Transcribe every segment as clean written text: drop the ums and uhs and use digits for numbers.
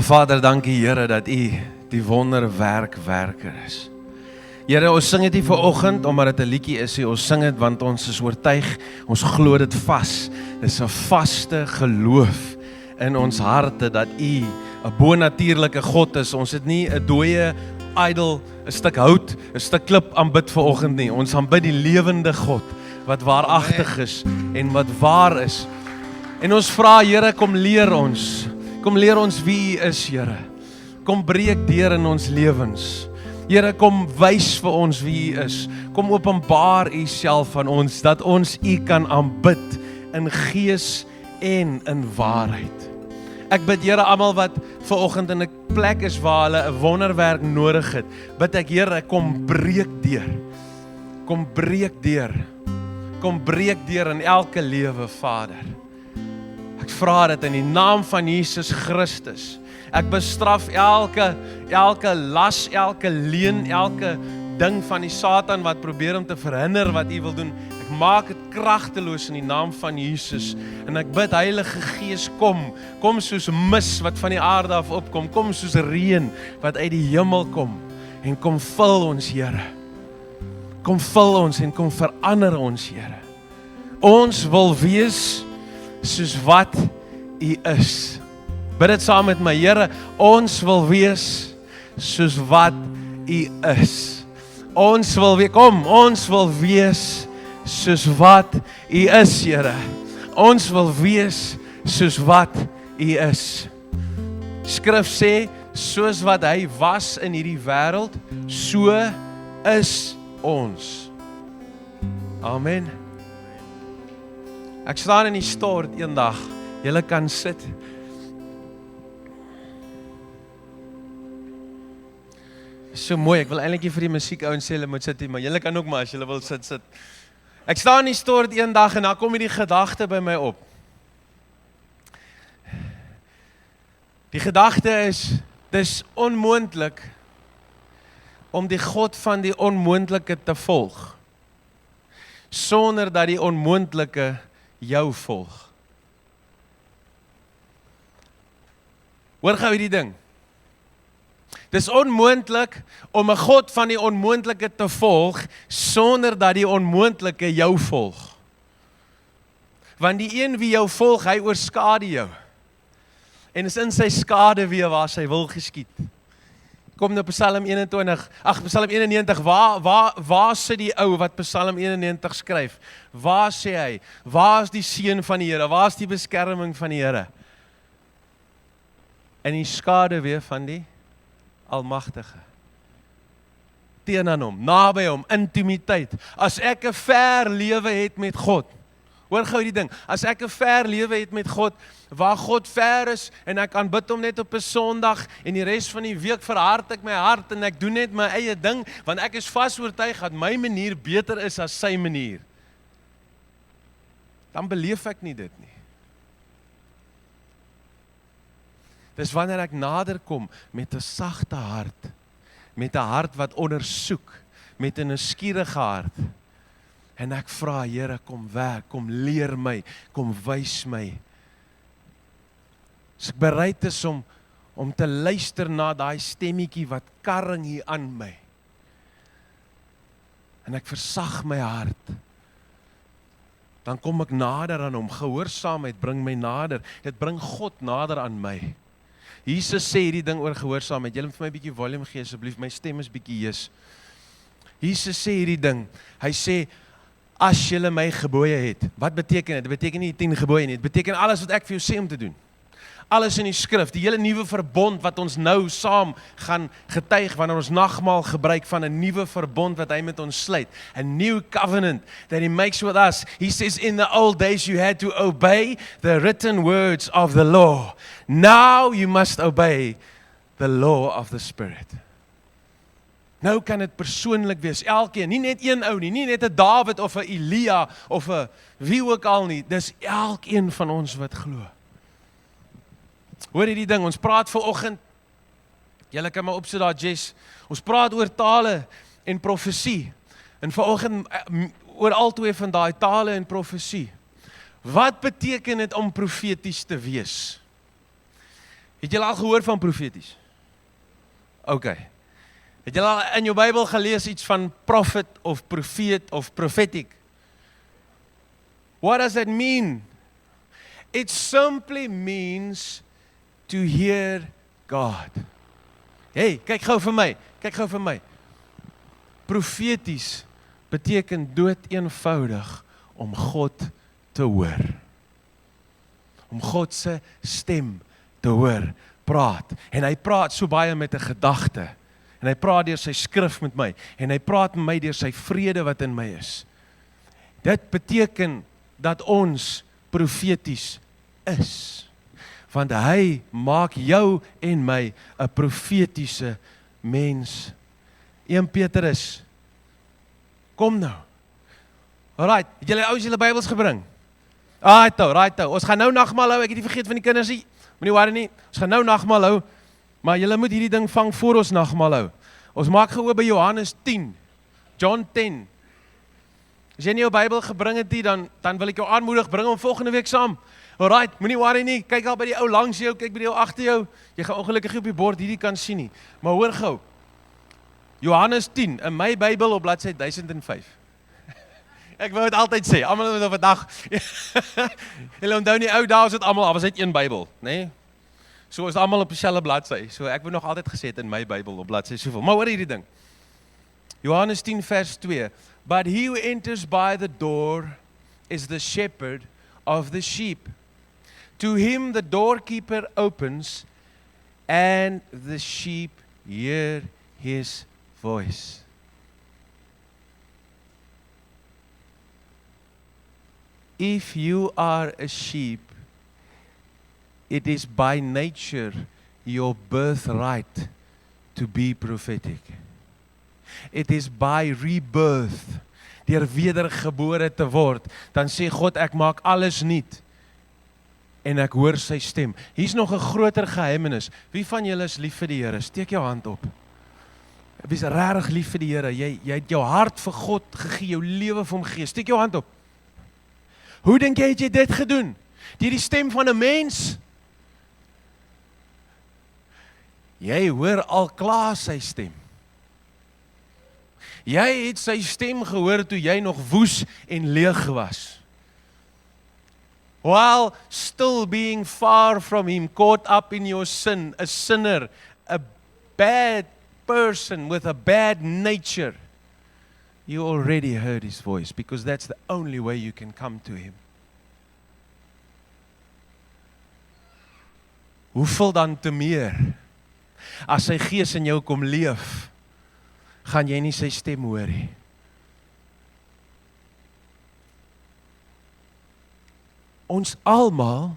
Vader, dankie Here dat U die wonderwerker is. Here, ons sing dit nie vanoggend omdat dit 'n liedjie is nie, ons sing dit want ons is oortuig, ons glo dit vas. Dis 'n vaste geloof in ons harte dat U 'n bonatuurlike God is. Ons het nie 'n dooie idol, 'n stuk hout, 'n stuk klip aanbid vanoggend nie. Ons aanbid die lewende God wat waaragtig is en wat waar is. En ons vra, Here, kom leer ons wie U is, Here. Kom breek deur in ons lewens. Here, kom wys vir ons wie U is. Kom openbaar U self aan ons, dat ons U kan aanbid in gees en in waarheid. Ek bid, Here, almal wat vanoggend in 'n plek is waar hulle 'n wonderwerk nodig het, bid ek, Here, kom breek deur. Kom breek deur. Kom breek deur in elke lewe, Vader. Ek vra dit in die naam van Jesus Christus. Ek bestraf elke las, elke leuen, elke ding van die Satan wat probeer om te verhinder wat U wil doen. Ek maak dit kragteloos in die naam van Jesus. En ek bid, Heilige Gees, kom soos mis wat van die aarde af opkom, kom soos reën wat uit die hemel kom en kom vul ons, Here. Kom vul ons en kom verander ons, Here. Ons wil wees soos wat U is. Bid dit saam met my, Here, ons wil wees soos wat U is. Ons wil wees soos wat U is, Here. Ons wil wees soos wat U is. Skrif sê, soos wat Hy was in hierdie wêreld, so is ons. Amen. Ek staan in die stort eendag. Julle kan sit. So mooi, ek wil eintlik nie vir die musiekouens sê hulle moet sit nie, maar julle kan ook maar as julle wil sit. Ek staan in die stort eendag en dan kom hierdie gedagte by my op. Die gedagte is, dis onmoontlik om die God van die onmoontlike te volg, sonder dat die onmoontlike jou volg. Hoor gou hierdie ding. Dis onmoontlik om 'n God van die onmoontlike te volg, sonder dat die onmoontlike jou volg. Want die een wie jou volg, hy oorskadu jou. En is in sy skaduwee waar sy wil geskied. Kom nou Psalm 91, waar sit die ou wat Psalm 91 skryf? Waar sê hy? Waar is die seën van die Here? Waar is die beskerming van die Here? In die skaduwee van die Almagtige. Teen aan hom, naby hom, intimiteit. As ek 'n ver lewe het met God, hoor gou die ding, as ek 'n ver lewe het met God, waar God ver is, en ek aanbid hom net op 'n Sondag, en die res van die week verhard ek my hart, en ek doen net my eie ding, want ek is vas oortuig dat my manier beter is as sy manier, dan beleef ek nie dit nie. Dis wanneer ek nader kom met 'n sagte hart, met 'n hart wat ondersoek, met 'n nuuskierige hart, en ek vra, Here, kom werk, kom leer my, kom wys my. As ek bereid is om te luister na daai stemmetjie wat karring hier aan my, en ek versag my hart, dan kom ek nader aan hom. Gehoorsaamheid bring my nader, dit bring God nader aan my. Jesus sê hierdie ding oor gehoorsaamheid. Julle moet vir my 'n bietjie volume gee asseblief, my stem is bietjie hees. Jesus sê hierdie ding. Hy sê, as julle my gebooie het, wat beteken dit? Dit beteken nie die 10 gebooie nie, dit beteken alles wat ek vir jou sê om te doen. Alles in die skrif, die hele nuwe verbond wat ons nou saam gaan getuig wanneer ons nagmaal gebruik van 'n nuwe verbond wat hy met ons sluit. A new covenant that he makes with us. He says, in the old days you had to obey the written words of the law. Now you must obey the law of the Spirit. Nou kan dit persoonlik wees, elkeen, nie net een ou nie net 'n Dawid of 'n Elia of 'n wie ook al nie, dis elkeen van ons wat glo. Hoor hierdie ding, ons praat vanoggend, julle kan maar opsit daar, Jess, ons praat oor tale en profesie, en vanoggend oor albei van daai tale en profesie. Wat beteken dit om profeties te wees? Het julle al gehoor van profeties? OK. Het julle al in jou Bybel gelees iets van prophet of profeet of prophetic? What does that mean? It simply means to hear God. Hey, kyk gou vir my. Profeties beteken dood eenvoudig om God te hoor. Om God se stem te hoor praat. En hy praat so baie met 'n gedagte. En hy praat deur sy skrif met my. En hy praat met my deur sy vrede wat in my is. Dit beteken dat ons profeties is. Want hy maak jou en my 'n profetiese mens. 1 Petrus. Kom nou. Alright, het julle ouens julle Bybels gebring? Right. Ons gaan nou nagmaal hou. Ek het nie vergeet van die kinders nie. Moenie worry nie. Ons gaan nou nagmaal hou. Maar julle moet hierdie ding vang voor ons nagmaal hou. Ons maak gou by Johannes 10. John 10. As jy nie jou Bybel gebring het nie, dan wil ek jou aanmoedig, bring hom volgende week saam. Alright, moenie worry nie. Kyk al by die ou langs jou, kyk by die ou agter jou. Jy gaan ongelukkig nie op die bord hierdie kan sien nie. Maar hoor gou. Johannes 10 in my Bybel op bladsy 1005. Ek wou dit altyd sê, almal het op 'n dag. Julle onthou nie ou dae was dit almal, was net een Bybel, nê? Nee? So is almal op dieselfde bladsy. So ek wou nog altyd gesê het in my Bybel op bladsy soveel. Maar hoor hierdie ding. Johannes 10 vers 2. But he who enters by the door is the shepherd of the sheep. To him the doorkeeper opens and the sheep hear his voice. If you are a sheep, it is by nature your birthright to be prophetic. It is by rebirth, deur wedergebore te word, dan sê God, ek maak alles nuut en ek hoor sy stem. Hier's nog 'n groter geheimenis. Wie van julle is lief vir die Here? Steek jou hand op. Wie is regtig lief vir die Here? Jy het jou hart vir God gegee, jou lewe vir hom gegee. Steek jou hand op. Hoe dink jy het jy dit gedoen? Deur die stem van 'n mens? Jy hoor al klaar sy stem. Jy het sy stem gehoor toe jy nog woes en leeg was. While still being far from him, caught up in your sin, a sinner, a bad person with a bad nature, you already heard his voice, because that's the only way you can come to him. Hoeveel dan te meer, as sy gees in jou kom leef, gaan jy nie sy stem hoor nie. Ons almal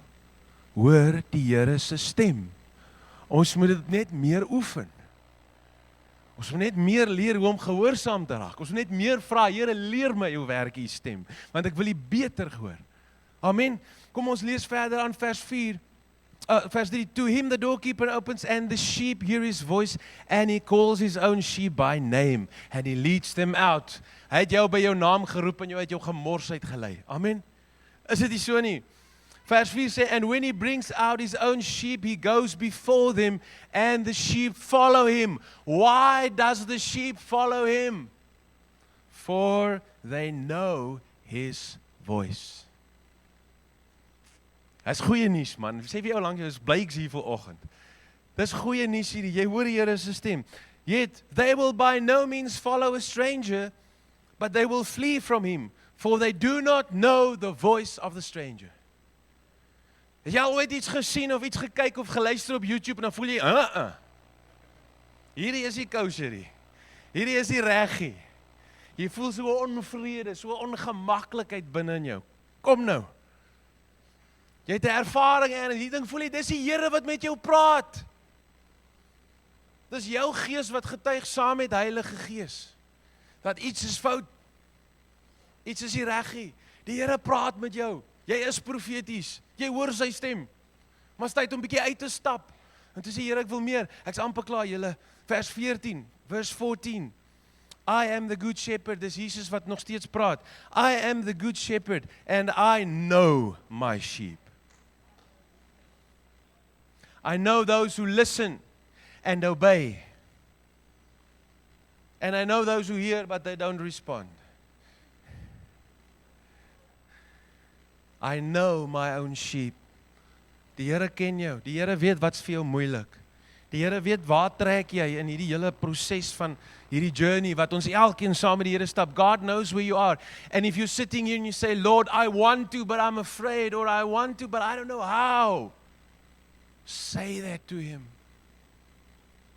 hoor die Here se stem. Ons moet dit net meer oefen. Ons moet net meer leer hoe om gehoorsaam te raak. Ons moet net meer vra, Here, leer my hoe werk U stem, want ek wil U beter hoor. Amen. Kom ons lees verder aan vers 4. Vers 3, to him the doorkeeper opens and the sheep hear his voice and he calls his own sheep by name and he leads them out. Hy het jou by jou naam geroep en jou uit jou gemors uitgelei. Amen. Is dit nie so nie? Vers 4 sê, and when he brings out his own sheep, he goes before them and the sheep follow him. Why does the sheep follow him? For they know his voice. Dis goeie nuus man. Sê vir jou lank, dis blyks hier vanoggend. Dis goeie nuus hierdie. Jy hoor die Here se stem. Yet they will by no means follow a stranger, but they will flee from him, for they do not know the voice of the stranger. Het jy al ooit iets gesien of iets gekyk of geluister op YouTube en dan voel jy, hierdie is die kosher hier. Hierdie is die reggie. Jy voel so onvrede, so ongemaklikheid binne in jou. Kom nou. Jy het 'n ervaring en jy dink voel jy dis die Here wat met jou praat. Dis jou gees wat getuig saam met Heilige Gees dat iets is fout. Iets is nie reg nie. Die Here praat met jou. Jy is profeties. Jy hoor sy stem. Maar tyd om 'n bietjie uit te stap. En toe sê Here, ek wil meer. Ek's amper klaar julle. Vers 14, verse 14. I am the good shepherd. Dis Jesus wat nog steeds praat. I am the good shepherd and I know my sheep. I know those who listen and obey. And I know those who hear but they don't respond. I know my own sheep. Die Here ken jou. Die Here weet wat's vir jou moeilik. Die Here weet waar trek jy in hierdie hele proses van hierdie journey wat ons elkeen saam met die Here stap. God knows where you are. And if you're sitting here and you say, Lord, I want to, but I'm afraid, or I want to, but I don't know how. Say that to Him.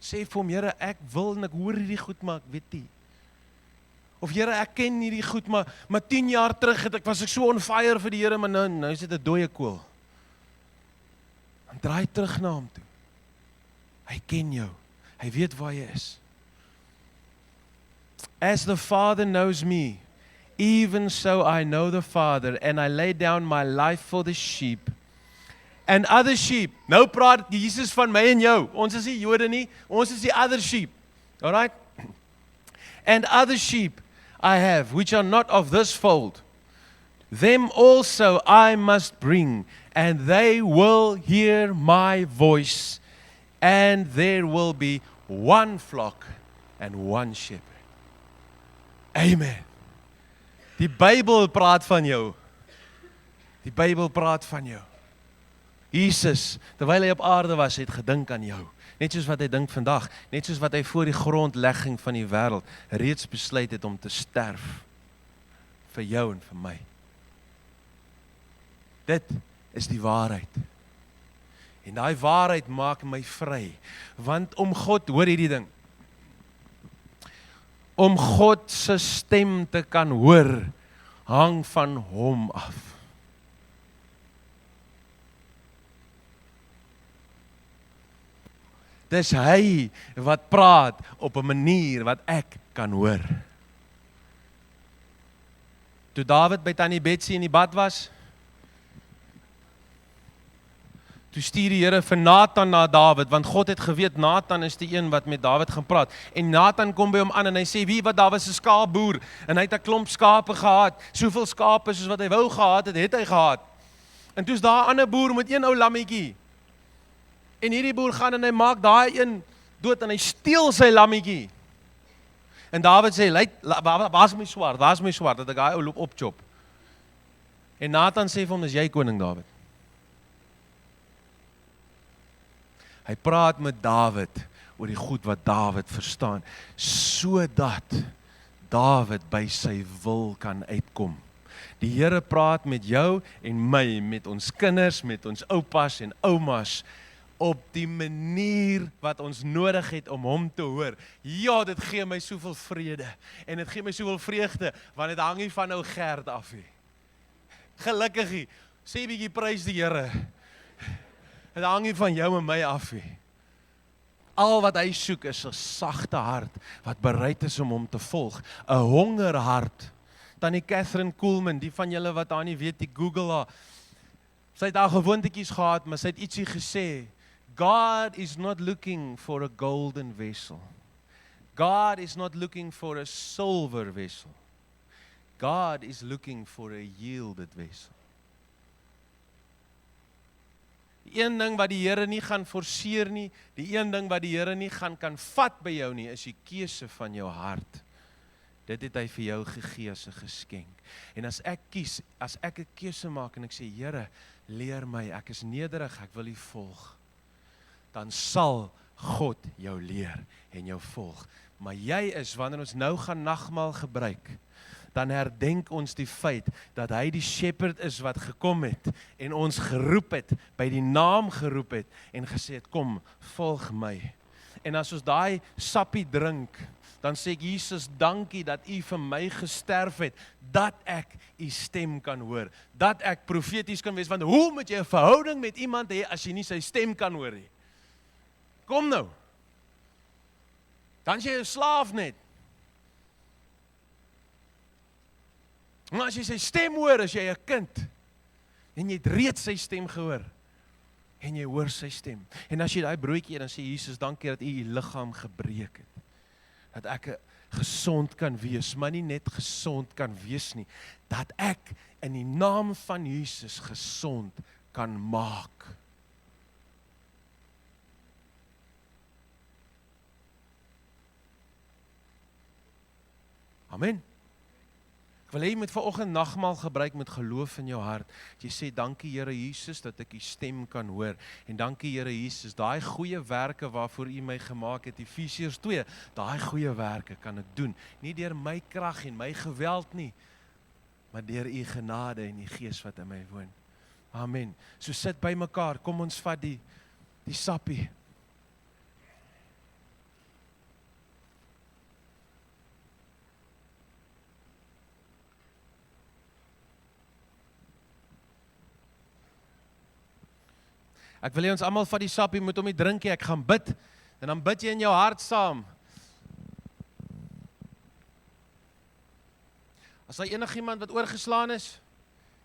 Sê vir hom, Here, ek wil en ek hoor hierdie goed, maar ek weet nie. Of Here, ek ken hierdie goed, maar 10 jaar terug was ek so on fire vir die Here, maar nou is dit 'n dooie kool. Dan draai terug na hom toe. Hy ken jou. Hy weet waar jy is. As the Father knows me, even so I know the Father, and I lay down my life for the sheep. And other sheep. Nou praat Jesus van my en jou. Ons is nie Jode nie, ons is die other sheep. Alright? And other sheep I have, which are not of this fold. Them also I must bring, and they will hear my voice, and there will be one flock and one shepherd. Amen. Die Bybel praat van jou. Die Bybel praat van jou. Jesus, terwyl hy op aarde was, het gedink aan jou. Net soos wat hy dink vandag, net soos wat hy voor die grondlegging van die wêreld reeds besluit het om te sterf vir jou en vir my. Dit is die waarheid. En daai waarheid maak my vry, want om God, hoor hierdie ding, om God se stem te kan hoor, hang van hom af. Dis hy wat praat op 'n manier wat ek kan hoor. Toe Dawid by Tannie Betsy in die bad was, toe stuur die Here vir Nathan na Dawid, want God het geweet Nathan is die een wat met Dawid gaan praat. En Nathan kom by hom aan en hy sê, wie wat Dawid se skaapboer, en hy het 'n klomp skape gehad, soveel skape soos wat hy wou gehad het, het hy gehad. En toe's daar 'n ander boer met een ou lammetjie. En hierdie boer gaan en hy maak daai een dood en hy steel sy lammetjie. En Dawid sê, waar's my swaard, dat ek daai ou loop opchop. En Nathan sê vir hom, dis jy koning Dawid. Hy praat met Dawid oor die goed wat Dawid verstaan, sodat Dawid by sy wil kan uitkom. Die Here praat met jou en my, met ons kinders, met ons oupas en oumas, op die manier wat ons nodig het om hom te hoor. Ja, dit gee my soveel vrede, en dit gee my soveel vreugde, want dit hang nie van ou Gert af nie. Gelukkig, sê bietjie prys die Here. Dit hang nie van jou en my af nie. Al wat hy soek is 'n sagte hart, wat bereid is om hom te volg. 'n Hongerhart. Tannie Catherine Kuhlman, die van julle wat haar nie weet, die Google haar. Sy het haar gewoontetjies gehad, maar sy het ietsie gesê. God is not looking for a golden vessel. God is not looking for a silver vessel. God is looking for a yielded vessel. Die een ding wat die Here nie gaan forceer nie, die een ding wat die Here nie kan vat by jou nie, is die keuse van jou hart. Dit het hy vir jou gegee as 'n geskenk. En as ek kies, as ek 'n keuse maak en ek sê, Here, leer my, ek is nederig, ek wil U volg, dan sal God jou leer en jou volg. Maar jy is, wanneer ons nou gaan nagmaal gebruik, dan herdenk ons die feit dat hy die shepherd is wat gekom het en ons geroep het, by die naam geroep het en gesê het, kom, volg my. En as ons daai sappie drink, dan sê ek, Jesus, dankie dat U vir my gesterf het, dat ek U stem kan hoor, dat ek profeties kan wees, want hoe moet jy 'n verhouding met iemand hê as jy nie sy stem kan hoor nie? Kom nou. Dan is jy 'n slaaf net. Maar as jy sy stem hoor, is jy 'n kind. En jy het reeds sy stem gehoor. En jy hoor sy stem. En as jy daai broodjie eet, dan sê Jesus, dankie dat U U liggaam gebreek het. Dat ek gesond kan wees, maar nie net gesond kan wees nie. Dat ek in die naam van Jesus gesond kan maak. Amen. Ek wil hê jy moet vanoggend nagmaal gebruik met geloof in jou hart. Jy sê, dankie Here Jesus, dat ek u stem kan hoor. En dankie Here Jesus, daai goeie werke waarvoor u my gemaak het, Efesiërs 2, daai goeie werke kan ek doen. Nie deur my krag en my geweld nie, maar deur u genade en die Gees wat in my woon. Amen. So sit by mekaar, kom ons vat die sappie. Ek wil hê ons almal vat die sappie, moet hom nie drink nie, ek gaan bid, en dan bid jy in jou hart saam. As daar enigiemand wat oorgeslaan is,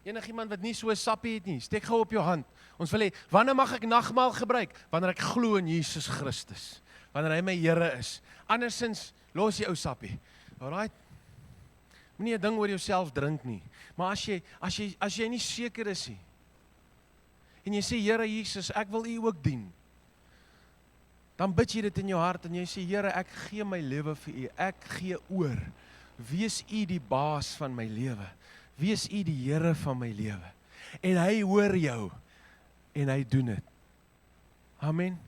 enigiemand wat nie so 'n sappie het nie, steek gou op jou hand. Ons wil hê, wanneer mag ek nagmaal gebruik? Wanneer ek glo in Jesus Christus, wanneer hy my Here is. Andersins, los die ou sappie. Alright? Moenie 'n ding oor jouself drink nie. Maar as jy nie seker is nie, en jy sê, Here Jesus, ek wil u ook dien, dan bid jy dit in jou hart, en jy sê, Here, ek gee my lewe vir u, ek gee oor. Wees u die baas van my lewe. Wees u die Here van my lewe. En hy hoor jou, en hy doen dit. Amen.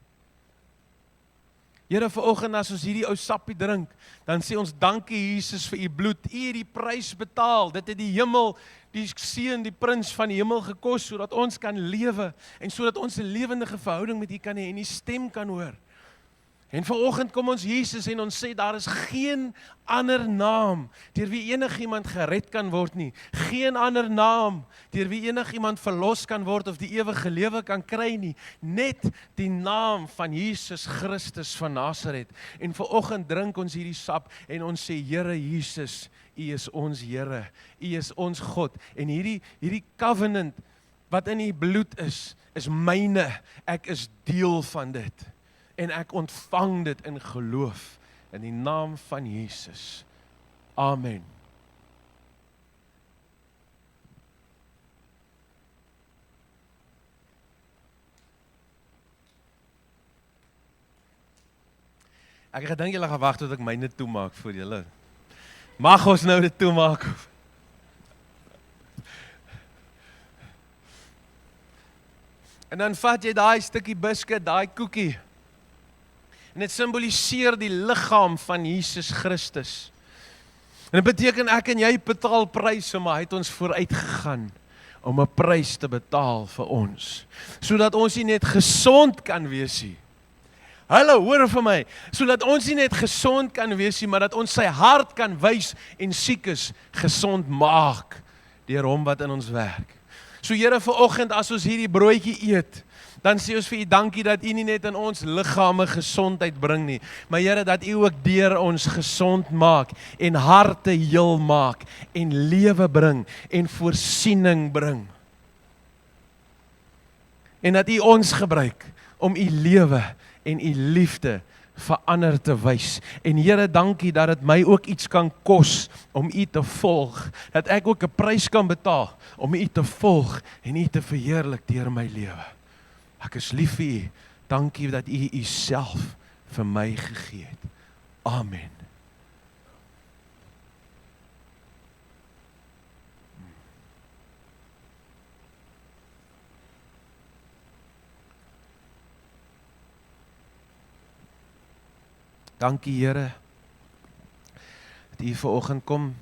Here, vanoggend as ons hierdie ou sappie drink, dan sê ons, dankie Jesus vir u bloed, u het die prys betaal, dit het die hemel, die seun, die prins van die hemel gekos, sodat ons kan lewe, en sodat ons 'n lewendige verhouding met u kan hê, en die stem kan hoor. En vanoggend kom ons Jesus en ons sê, daar is geen ander naam, deur wie enigiemand gered kan word nie, geen ander naam, deur wie enigiemand verlos kan word, of die ewige lewe kan kry nie, net die naam van Jesus Christus van Nasaret. En vanoggend drink ons hierdie sap, en ons sê, Here Jesus, u is ons Here, u is ons God, en hierdie covenant, wat in die bloed is myne, ek is deel van dit. En ek ontvang dit in geloof, in die naam van Jesus. Amen. Ek het gedink julle gaan wag tot ek myne toemaak vir julle. Mag ons nou dit toemaak? En dan vat jy daai stukkie biscuit, daai koekie, en dit simboliseer die liggaam van Jesus Christus. En dit beteken ek en jy betaal pryse, maar hy het ons vooruit gegaan om 'n prys te betaal vir ons, sodat ons nie net gesond kan wees nie. Hallo, hoor vir my, sodat ons nie net gesond kan wees nie, maar dat ons sy hart kan wys en siekes gesond maak deur hom wat in ons werk. So Here, vanoggend as ons hierdie broodjie eet, dan sê ons vir u dankie dat u nie net in ons liggame gesondheid bring nie, maar Here, dat u ook deur ons gesond maak en harte heel maak en lewe bring en voorsiening bring. En dat u ons gebruik om u lewe en u liefde vir ander te wys. En Here, dankie dat dit my ook iets kan kos om u te volg, dat ek ook 'n prys kan betaal om u te volg en u te verheerlik deur my lewe. Ek is lief vir u. Dankie dat u u self vir my gegee het. Amen. Dankie Here, dat u vanoggend kom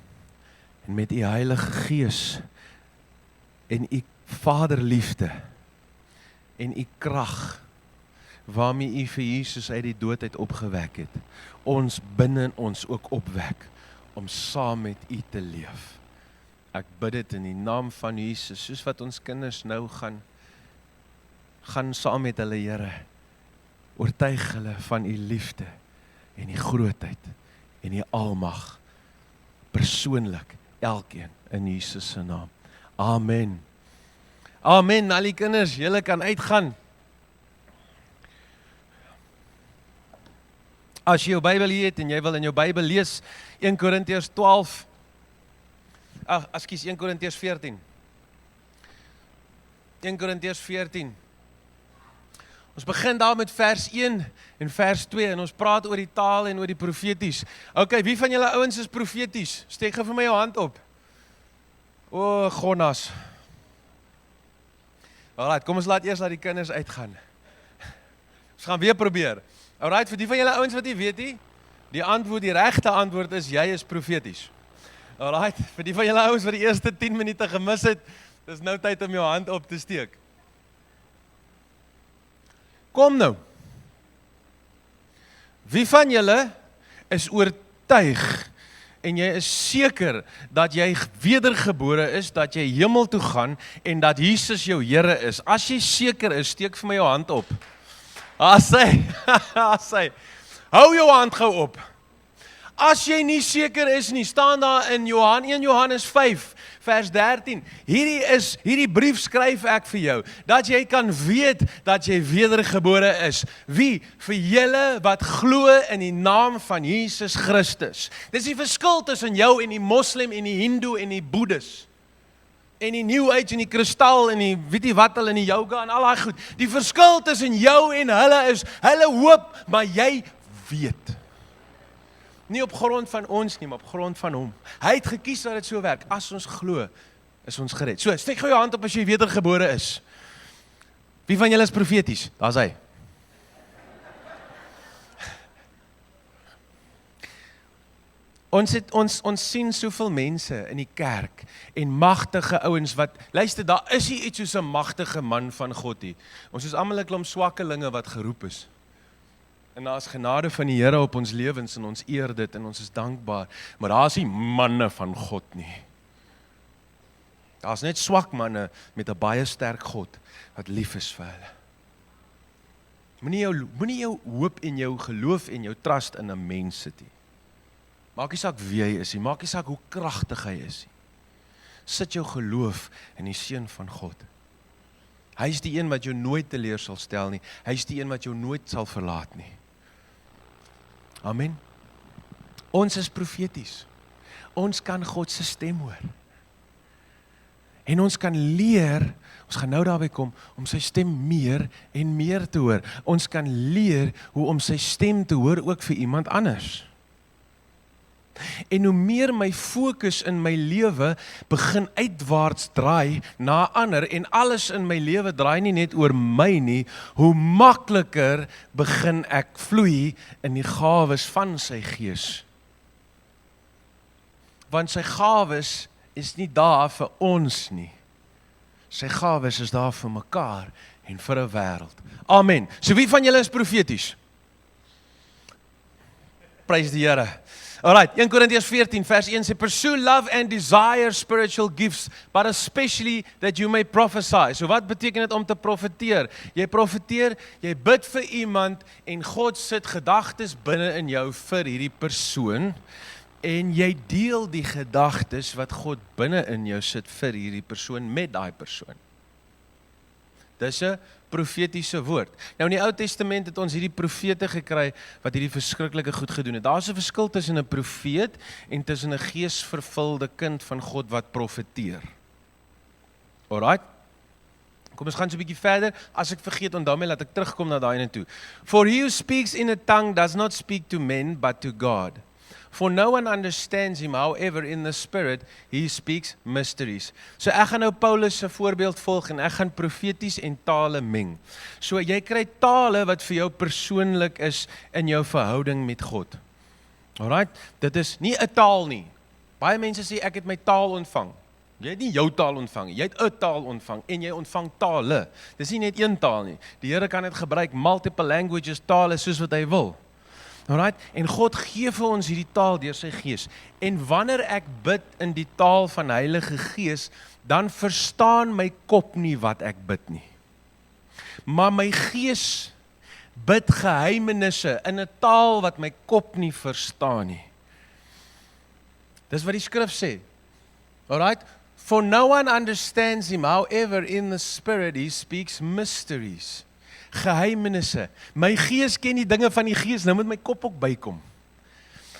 en met u Heilige Gees en u Vaderliefde en u krag, waarmee u vir Jesus uit die dood uit opgewek het, ons binne in ons ook opwek, om saam met u te leef. Ek bid dit in die naam van Jesus, soos wat ons kinders nou gaan saam met hulle Here, oortuig hulle van u liefde, en die grootheid, en die almag, persoonlik, elkeen, in Jesus se naam. Amen. Amen, al die kinders, julle kan uitgaan. As jy jou Bybel hier het, en jy wil in jou Bybel lees, 1 Korintiërs 1 Korintiërs 14. 1 Korintiërs 14. Ons begin daar met vers 1 en vers 2 en ons praat oor die taal en oor die profeties. Okay, wie van julle ouens is profeties? Steek gou vir my jou hand op. O, Gonas. Alright, kom ons laat eers die kinders uitgaan. Ons gaan weer probeer. Alright, vir die van julle ouens wat nie weet nie, die regte antwoord is, jy is profeties. Alright, vir die van julle ouens wat die eerste 10 minute gemis het, dis nou tyd om jou hand op te steek. Kom nou. Wie van julle is oortuig en jy is seker dat jy wedergebore is, dat jy hemel toe gaan en dat Jesus jou Here is? As jy seker is, steek vir my jou hand op. Asai. Hou jou hand gou op. As jy nie seker is nie, staan daar in 1 Johannes 5 vers 13. Hierdie brief skryf ek vir jou, dat jy kan weet dat jy wedergebore is. Wie? Vir julle wat glo in die naam van Jesus Christus. Dis die verskil tussen jou en die moslim en die hindoe en die boeddhis. En die New Age en die kristal en die weet jy wat hulle in die yoga en al daai goed. Die verskil tussen jou en hulle is, hulle hoop, maar jy weet. Nie op grond van ons nie, maar op grond van hom. Hy het gekies dat dit so werk. As ons glo, is ons gered. So, steek gou jou hand op as jy wedergebore is. Wie van julle is profeties? Daar's hy. Ons sien soveel mense in die kerk en magtige ouens wat, luister, daar is nie iets soos 'n magtige man van God nie. Ons is almal 'n klomp swakkelinge wat geroep is. En daar is genade van die Here op ons lewens en ons eer dit en ons is dankbaar. Maar daar is nie manne van God nie. Daar is net swak manne met 'n baie sterk God wat lief is vir hulle. Moenie jou hoop en jou geloof en jou trust in 'n mens sit nie. Maak nie saak wie hy is nie, maak nie saak hoe kragtig hy is nie. Sit jou geloof in die Seun van God. Hy is die een wat jou nooit teleur sal stel nie. Hy is die een wat jou nooit sal verlaat nie. Amen. Ons is profeties. Ons kan God se stem hoor. En ons kan leer, ons gaan nou daarby kom, om sy stem meer en meer te hoor. Ons kan leer hoe om sy stem te hoor ook vir iemand anders. En hoe meer my fokus in my lewe begin uitwaarts draai na ander en alles in my lewe draai nie net oor my nie, hoe makliker begin ek vloei in die gawes van sy Gees. Want sy gawes is nie daar vir ons nie. Sy gawes is daar vir mekaar en vir 'n wêreld. Amen. So wie van julle is profeties? Prys die Here. Alright, 1 Korintiërs 14 vers 1 sê, pursue love and desire spiritual gifts, but especially that you may prophesy. So wat beteken dit om te profeteer? Jy profeteer, jy bid vir iemand en God sit gedagtes binne in jou vir hierdie persoon en jy deel die gedagtes wat God binne in jou sit vir hierdie persoon met daai persoon. Dis 'n profetiese woord. Nou in die Ou Testament het ons hierdie profete gekry wat hierdie verskriklike goed gedoen het. Daar's 'n verskil tussen 'n profeet en tussen 'n geesvervulde kind van God wat profeteer. Alright? Kom ons gaan so 'n bietjie verder. As ek vergeet, onthou my, laat ek terugkom na daai ene toe. For he who speaks in a tongue does not speak to men but to God. For no one understands him, however in the spirit he speaks mysteries. So ek gaan nou Paulus se voorbeeld volg en ek gaan profeties en tale meng. So jy kry tale wat vir jou persoonlik is in jou verhouding met God. Alright, dit is nie 'n taal nie. Baie mense sê ek het my taal ontvang. Jy het nie jou taal ontvang, jy het 'n taal ontvang en jy ontvang tale. Dis nie net een taal nie. Die Here kan dit gebruik, multiple languages, tale soos wat hy wil. Alright, en God gee vir ons hierdie taal deur sy Gees. En wanneer ek bid in die taal van Heilige Gees, dan verstaan my kop nie wat ek bid nie. Maar my gees bid geheimenisse in 'n taal wat my kop nie verstaan nie. Dis wat die skrif sê. Alright, for no one understands him, however in the spirit he speaks mysteries. Geheimenisse. My gees ken die dinge van die Gees, nou moet my kop ook bykom.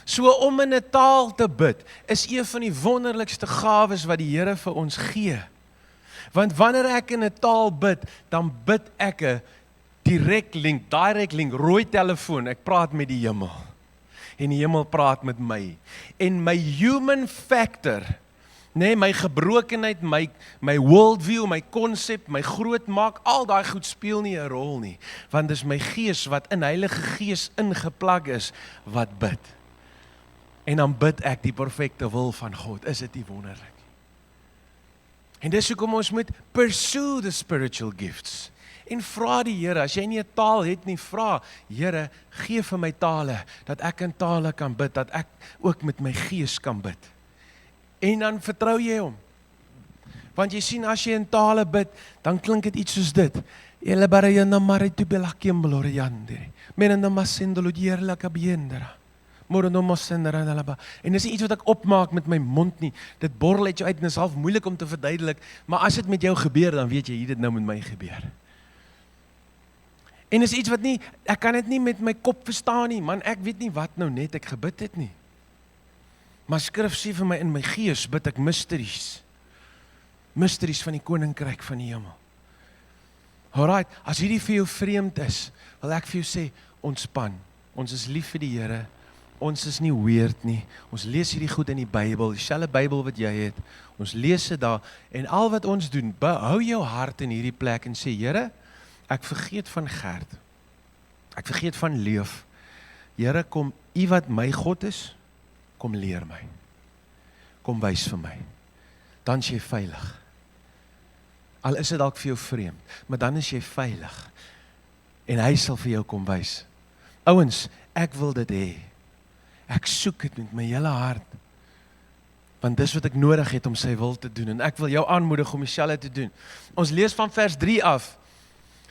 So om in 'n taal te bid, is een van die wonderlikste gawes wat die Here vir ons gee. Want wanneer ek in 'n taal bid, dan bid ek 'n direct link, rooi telefoon, ek praat met die hemel. En die hemel praat met my. En my human factor, nee, my gebrokenheid, my worldview, my konsep, my groot maak, al daai goed speel nie 'n rol nie, want dis my gees wat in Heilige Gees ingeplak is, wat bid. En dan bid ek die perfekte wil van God. Is dit nie wonderlik? En dis hoekom ons moet pursue the spiritual gifts. En vra die Here, as jy nie 'n taal het nie, vra, Here, gee vir my tale, dat ek in tale kan bid, dat ek ook met my gees kan bid. En dan vertrou jy hom. Want jy sien, as jy in tale bid, dan klink dit iets soos dit. Ele barayana maritu belakiem bloriande. Menenda masendolo dierla kabiendera. Morono masendera nalaba. En dis nie iets wat ek opmaak met my mond nie. Dit borrel uit jou uit en is half moeilik om te verduidelik, maar as dit met jou gebeur, dan weet jy, hier dit nou met my gebeur. En is iets wat nie, ek kan dit nie met my kop verstaan nie, man, ek weet nie wat nou net ek gebid het nie. Maar skrif sê vir my, in my gees bid ek mysteries van die koninkryk van die hemel. Alright, as hierdie vir jou vreemd is, wil ek vir jou sê, ontspan, ons is lief vir die Here, ons is nie weird nie, ons lees hierdie goed in die Bybel, dieselfde Bybel wat jy het, ons lees dit daar, en al wat ons doen, behou jou hart in hierdie plek en sê, Here, ek vergeet van Gert, ek vergeet van Leef, Here, kom, U wat my God is, kom leer my, kom wys vir my, dan is jy veilig. Al is dit dalk vir jou vreemd, maar dan is jy veilig, en hy sal vir jou kom wys. Ouens, ek wil dit hê, ek soek dit met my hele hart, want dis wat ek nodig het om sy wil te doen, en ek wil jou aanmoedig om dieselfde te doen. Ons lees van vers 3 af,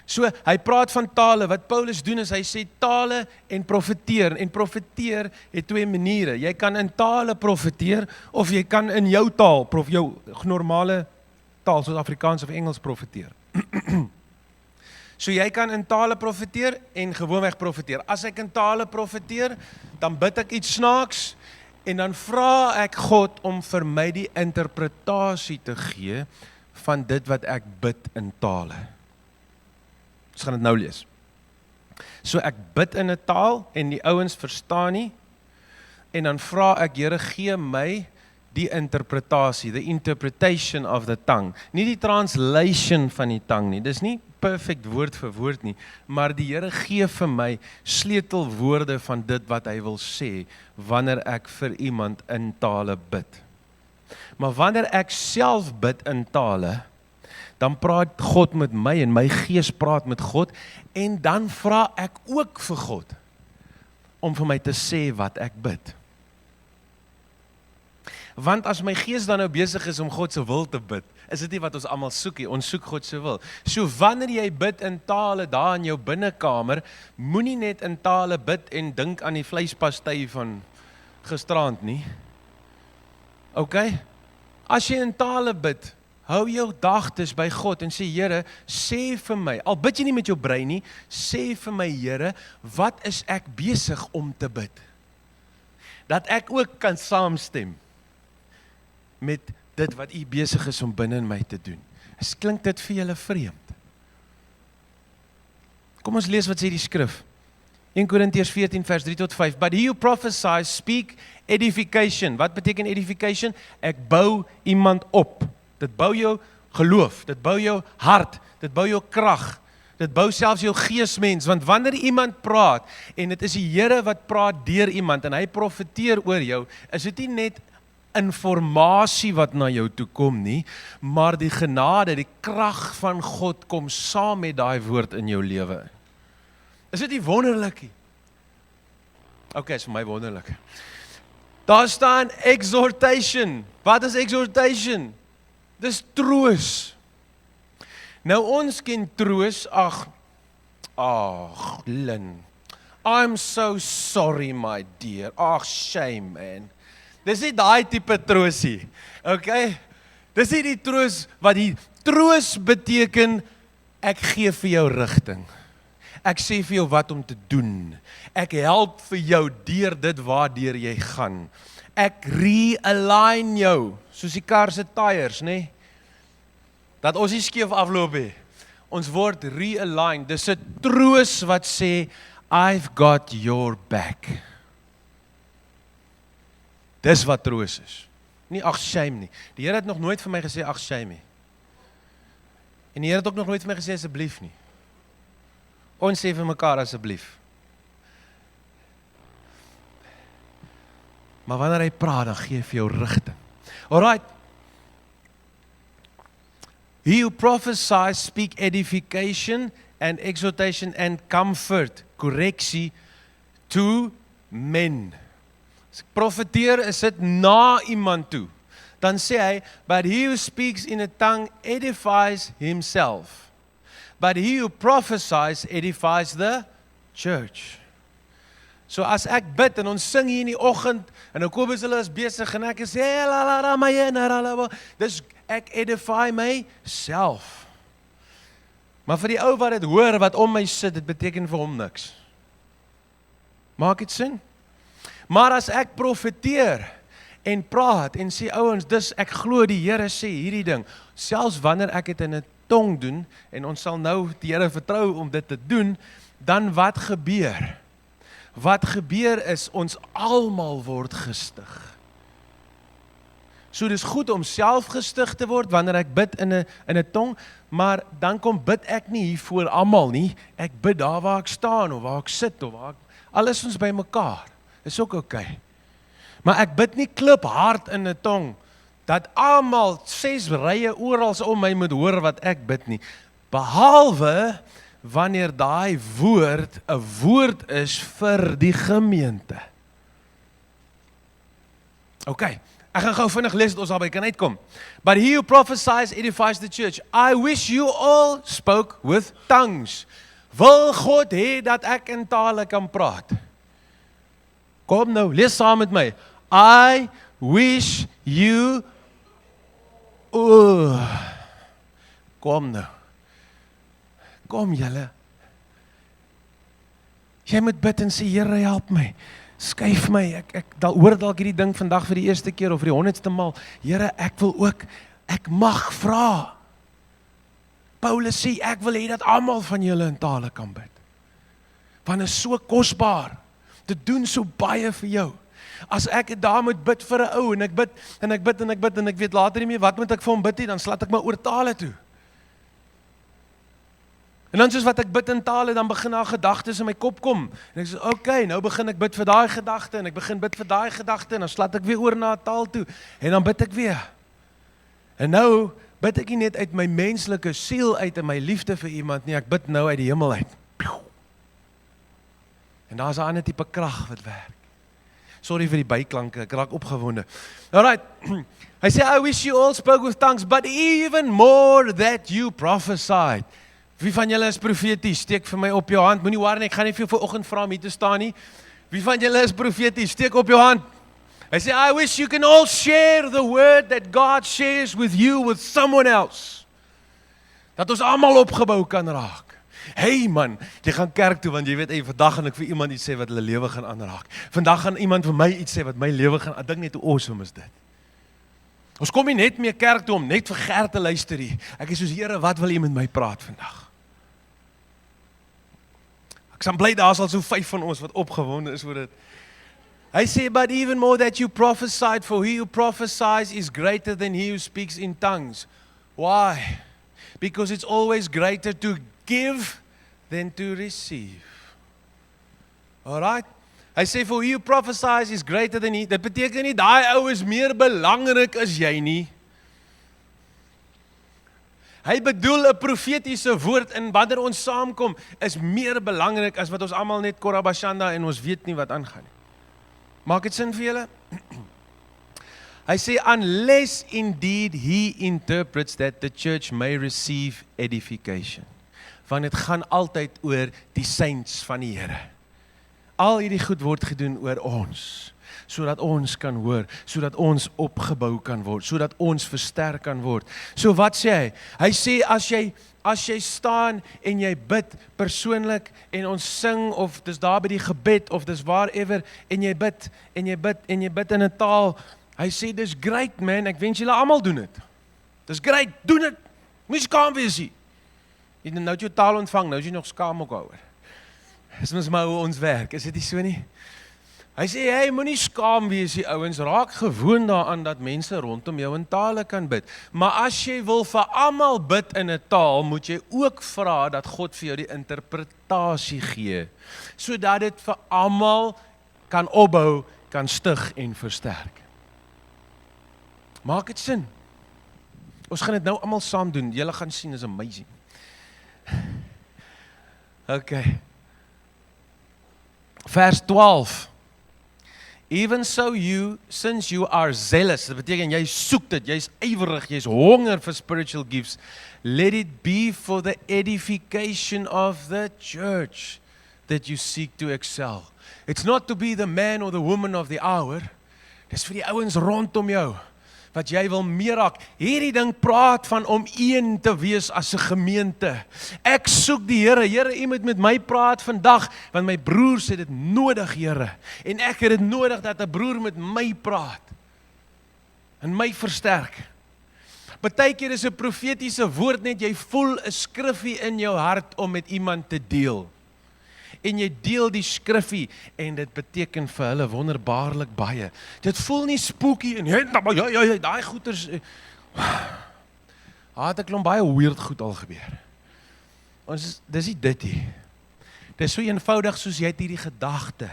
so, hy praat van tale, wat Paulus doen is, hy sê tale en profeteer het twee maniere, jy kan in tale profeteer, of jy kan in jou taal, jou normale taal, soos Afrikaans of Engels profeteer. So jy kan in tale profeteer en gewoonweg profeteer. As ek in tale profeteer, dan bid ek iets snaaks, en dan vra ek God om vir my die interpretasie te gee, van dit wat ek bid in tale. Ons gaan dit nou lees. So ek bid in 'n taal, en die ouens verstaan nie, en dan vra ek, Here, gee my die interpretasie, the interpretation of the tongue. Nie die translation van die tang nie, dis nie perfect woord vir woord nie, maar die Here gee vir my sleutelwoorde van dit wat hy wil sê, wanneer ek vir iemand in tale bid. Maar wanneer ek self bid in tale, dan praat God met my, en my gees praat met God, en dan vra ek ook vir God, om vir my te sê wat ek bid. Want as my gees dan nou besig is om God se wil te bid, is dit nie wat ons almal soek nie, ons soek God se wil. So wanneer jy bid in tale daar in jou binnekamer, moenie net in tale bid en dink aan die vleispastei van gisterand nie. Okay? As jy in tale bid, hou jou gedagtes by God en sê, Here, sê vir my, al bid jy nie met jou brein nie, sê vir my, Here, wat is ek besig om te bid? Dat ek ook kan saamstem met dit wat U besig is om binne in my te doen. Klink dit vir julle vreemd? Kom ons lees wat sê die skrif. 1 Korintiërs 14 vers 3 tot 5. But he who prophesies speak edification. Wat beteken edification? Ek bou iemand op. Dit bou jou geloof, dit bou jou hart, dit bou jou krag, dit bou selfs jou geesmens, want wanneer iemand praat, en dit is die Here wat praat deur iemand, en hy profeteer oor jou, is dit nie net informasie wat na jou toe kom nie, maar die genade, die krag van God kom saam met daai woord in jou lewe. Is dit nie wonderlik nie? Okay, is vir my wonderlik. Daar staan exhortation. Wat is exhortation? Dis troos. Nou ons ken troos, Lynn, I'm so sorry my dear, shame man. Dis nie daai tipe troosie, okay? Dis nie die troos, wat die troos beteken, ek gee vir jou rigting. Ek sê vir jou wat om te doen. Ek help vir jou deur dit waardeur jy gaan. Ek realign jou, soos die kar se tyres, nê? Dat ons nie skeef afloop nie. ons word realigned. Dis 'n troos wat sê, I've got your back. Dis wat troos is. Nie ag shame nie. Die Here het nog nooit vir my gesê ag shame nie. En die Here het ook nog nooit vir my gesê asseblief nie. Ons sê vir mekaar asseblief. Maar wanneer hy praat, dan gee hy vir jou rigting. Alright. He who prophesies speak edification and exhortation and comfort, korreksie to men. As ek profeteer, is dit na iemand toe. Dan sê hy, but he who speaks in a tongue edifies himself. But he who prophesies edifies the church. So as ek bid en ons sing hier in die oggend en nou Kobus hulle is besig en ek sê dis ek edify myself. Maar vir die ou wat dit hoor wat om my sit, dit beteken vir hom niks. Maak dit sin? Maar as ek profeteer en praat en sê ouens, dis ek glo die Here sê hierdie ding, selfs wanneer ek dit in 'n tong doen en ons sal nou die Here vertrou om dit te doen, dan wat gebeur? Wat gebeur is, ons almal word gestig. So dis goed om self gestig te word, wanneer ek bid in 'n tong, maar dan kom bid ek nie hier voor almal nie, ek bid daar waar ek staan, of waar ek sit, of waar ek, alles ons by mekaar, is ook okay. Maar ek bid nie kliphard in 'n tong, dat almal 6 rye orals om my moet hoor wat ek bid nie, behalwe wanneer daai woord 'n woord is vir die gemeente. Okay, ek gaan gou vinnig lees dat ons daarby kan uitkom. But he who prophesies edifies the church. I wish you all spoke with tongues. Wil God hê dat ek in tale kan praat? Kom nou, lees saam met my. I wish you Kom nou. Kom julle. Jy moet bid en sê, Here help my. Skuif my. Ek hoor dalk hierdie ding vandag vir die eerste keer of vir die 100ste maal. Here, ek wil ook, ek mag vra. Paulus sê, ek wil hê dat almal van julle in tale kan bid. Want is so kosbaar. Dit doen so baie vir jou. As ek daar moet bid vir 'n ou en ek bid en ek bid en ek bid en ek weet later nie meer wat moet ek vir hom bid nie, dan slaat ek my oor tale toe. En dan soos wat ek bid in tale, dan begin daar gedagtes in my kop kom. En ek sê, okay, nou begin ek bid vir daai gedagte en ek begin bid vir daai gedagte en dan slaat ek weer oor na 'n taal toe en dan bid ek weer. En nou bid ek nie net uit my menslike siel uit en my liefde vir iemand nie, ek bid nou uit die hemel uit. En daar's 'n ander tipe krag wat werk. Sorry vir die byklanke, ek raak opgewonde. Alright, hy sê, I wish you all spoke with tongues, but even more that you prophesied. Wie van julle is profeties? Steek vir my op jou hand. Moenie worry nie, ek gaan nie vir jou vanoggend vra om hier te staan nie. Wie van julle is profeties? Steek op jou hand. Hy sê, I wish you can all share the word that God shares with you with someone else. Dat ons almal opgebou kan raak. Hey man, jy gaan kerk toe, want jy weet, vandag gaan ek vir iemand iets sê wat hulle lewe gaan aanraak. Vandag gaan iemand vir my iets sê wat my lewe gaan, ek dink net hoe awesome is dit. Ons kom nie net meer kerk toe om net vir Gert te luister hier. Ek is soos, Here, wat wil jy met my praat vandag? Ek is bly daar is al so 5 van ons wat opgewonde is oor dit. Hy sê, but even more that you prophesied, for he who prophesies is greater than he who speaks in tongues. Why? Because it's always greater to give than to receive. Alright? Hy sê, for he who prophesies is greater than he. Dit beteken nie, daai ou is meer belangrik as jy nie. Hy bedoel 'n profetiese woord in wanneer ons saamkom is meer belangrik as wat ons almal net korabashanda en ons weet nie wat aangaan nie. Maak dit sin vir julle? Hy sê, unless indeed he interprets that the church may receive edification. Want dit gaan altyd oor die saints van die Here. Al hierdie goed word gedoen oor ons, sodat ons kan hoor, sodat ons opgebou kan word, sodat ons versterk kan word. So wat sê hy? Hy sê, as jy staan en jy bid persoonlik en ons sing, of dis daar by die gebed, of dis wherever, en jy bid in 'n taal, hy sê, dis great man, ek wens julle almal doen dit. Dis great, doen dit, moes skaam wees nie. Jy het nou jou taal ontvang, nou is jy nog skaam ook daaroor. Dis mos maar hoe ons werk, is dit nie so nie? Hy sê, hey, moenie skaam wees, die ouens, raak gewoon daaraan dat mense rondom jou in tale kan bid. Maar as jy wil vir almal bid in 'n taal, moet jy ook vra dat God vir jou die interpretasie gee, sodat dit vir almal kan opbou, kan stig en versterk. Maak dit sin? Ons gaan dit nou almal saam doen, julle gaan sien, is amazing. Okay. Vers 12. Even so you, since you are zealous, dit beteken jy soek dit, jy's ywerig, jy's honger vir spiritual gifts, let it be for the edification of the church that you seek to excel. It's not to be the man or the woman of the hour, dis vir die ouens rondom jou, wat jy wil meer raak. Hierdie ding praat van om een te wees as 'n gemeente. Ek soek die Here. Here, U moet met my praat vandag, want my broers het dit nodig, Here. En ek het dit nodig dat 'n broer met my praat. En my versterk. Partykeer is 'n profetiese woord net, jy voel 'n skriffie in jou hart om met iemand te deel. En jy deel die skriffie en dit beteken vir hulle wonderbaarlik baie. Dit voel nie spooky en ja, daai goeters. Het 'n klomp baie weird goed al gebeur. Dis nie dit nie. Dis so eenvoudig soos jy het hierdie gedagte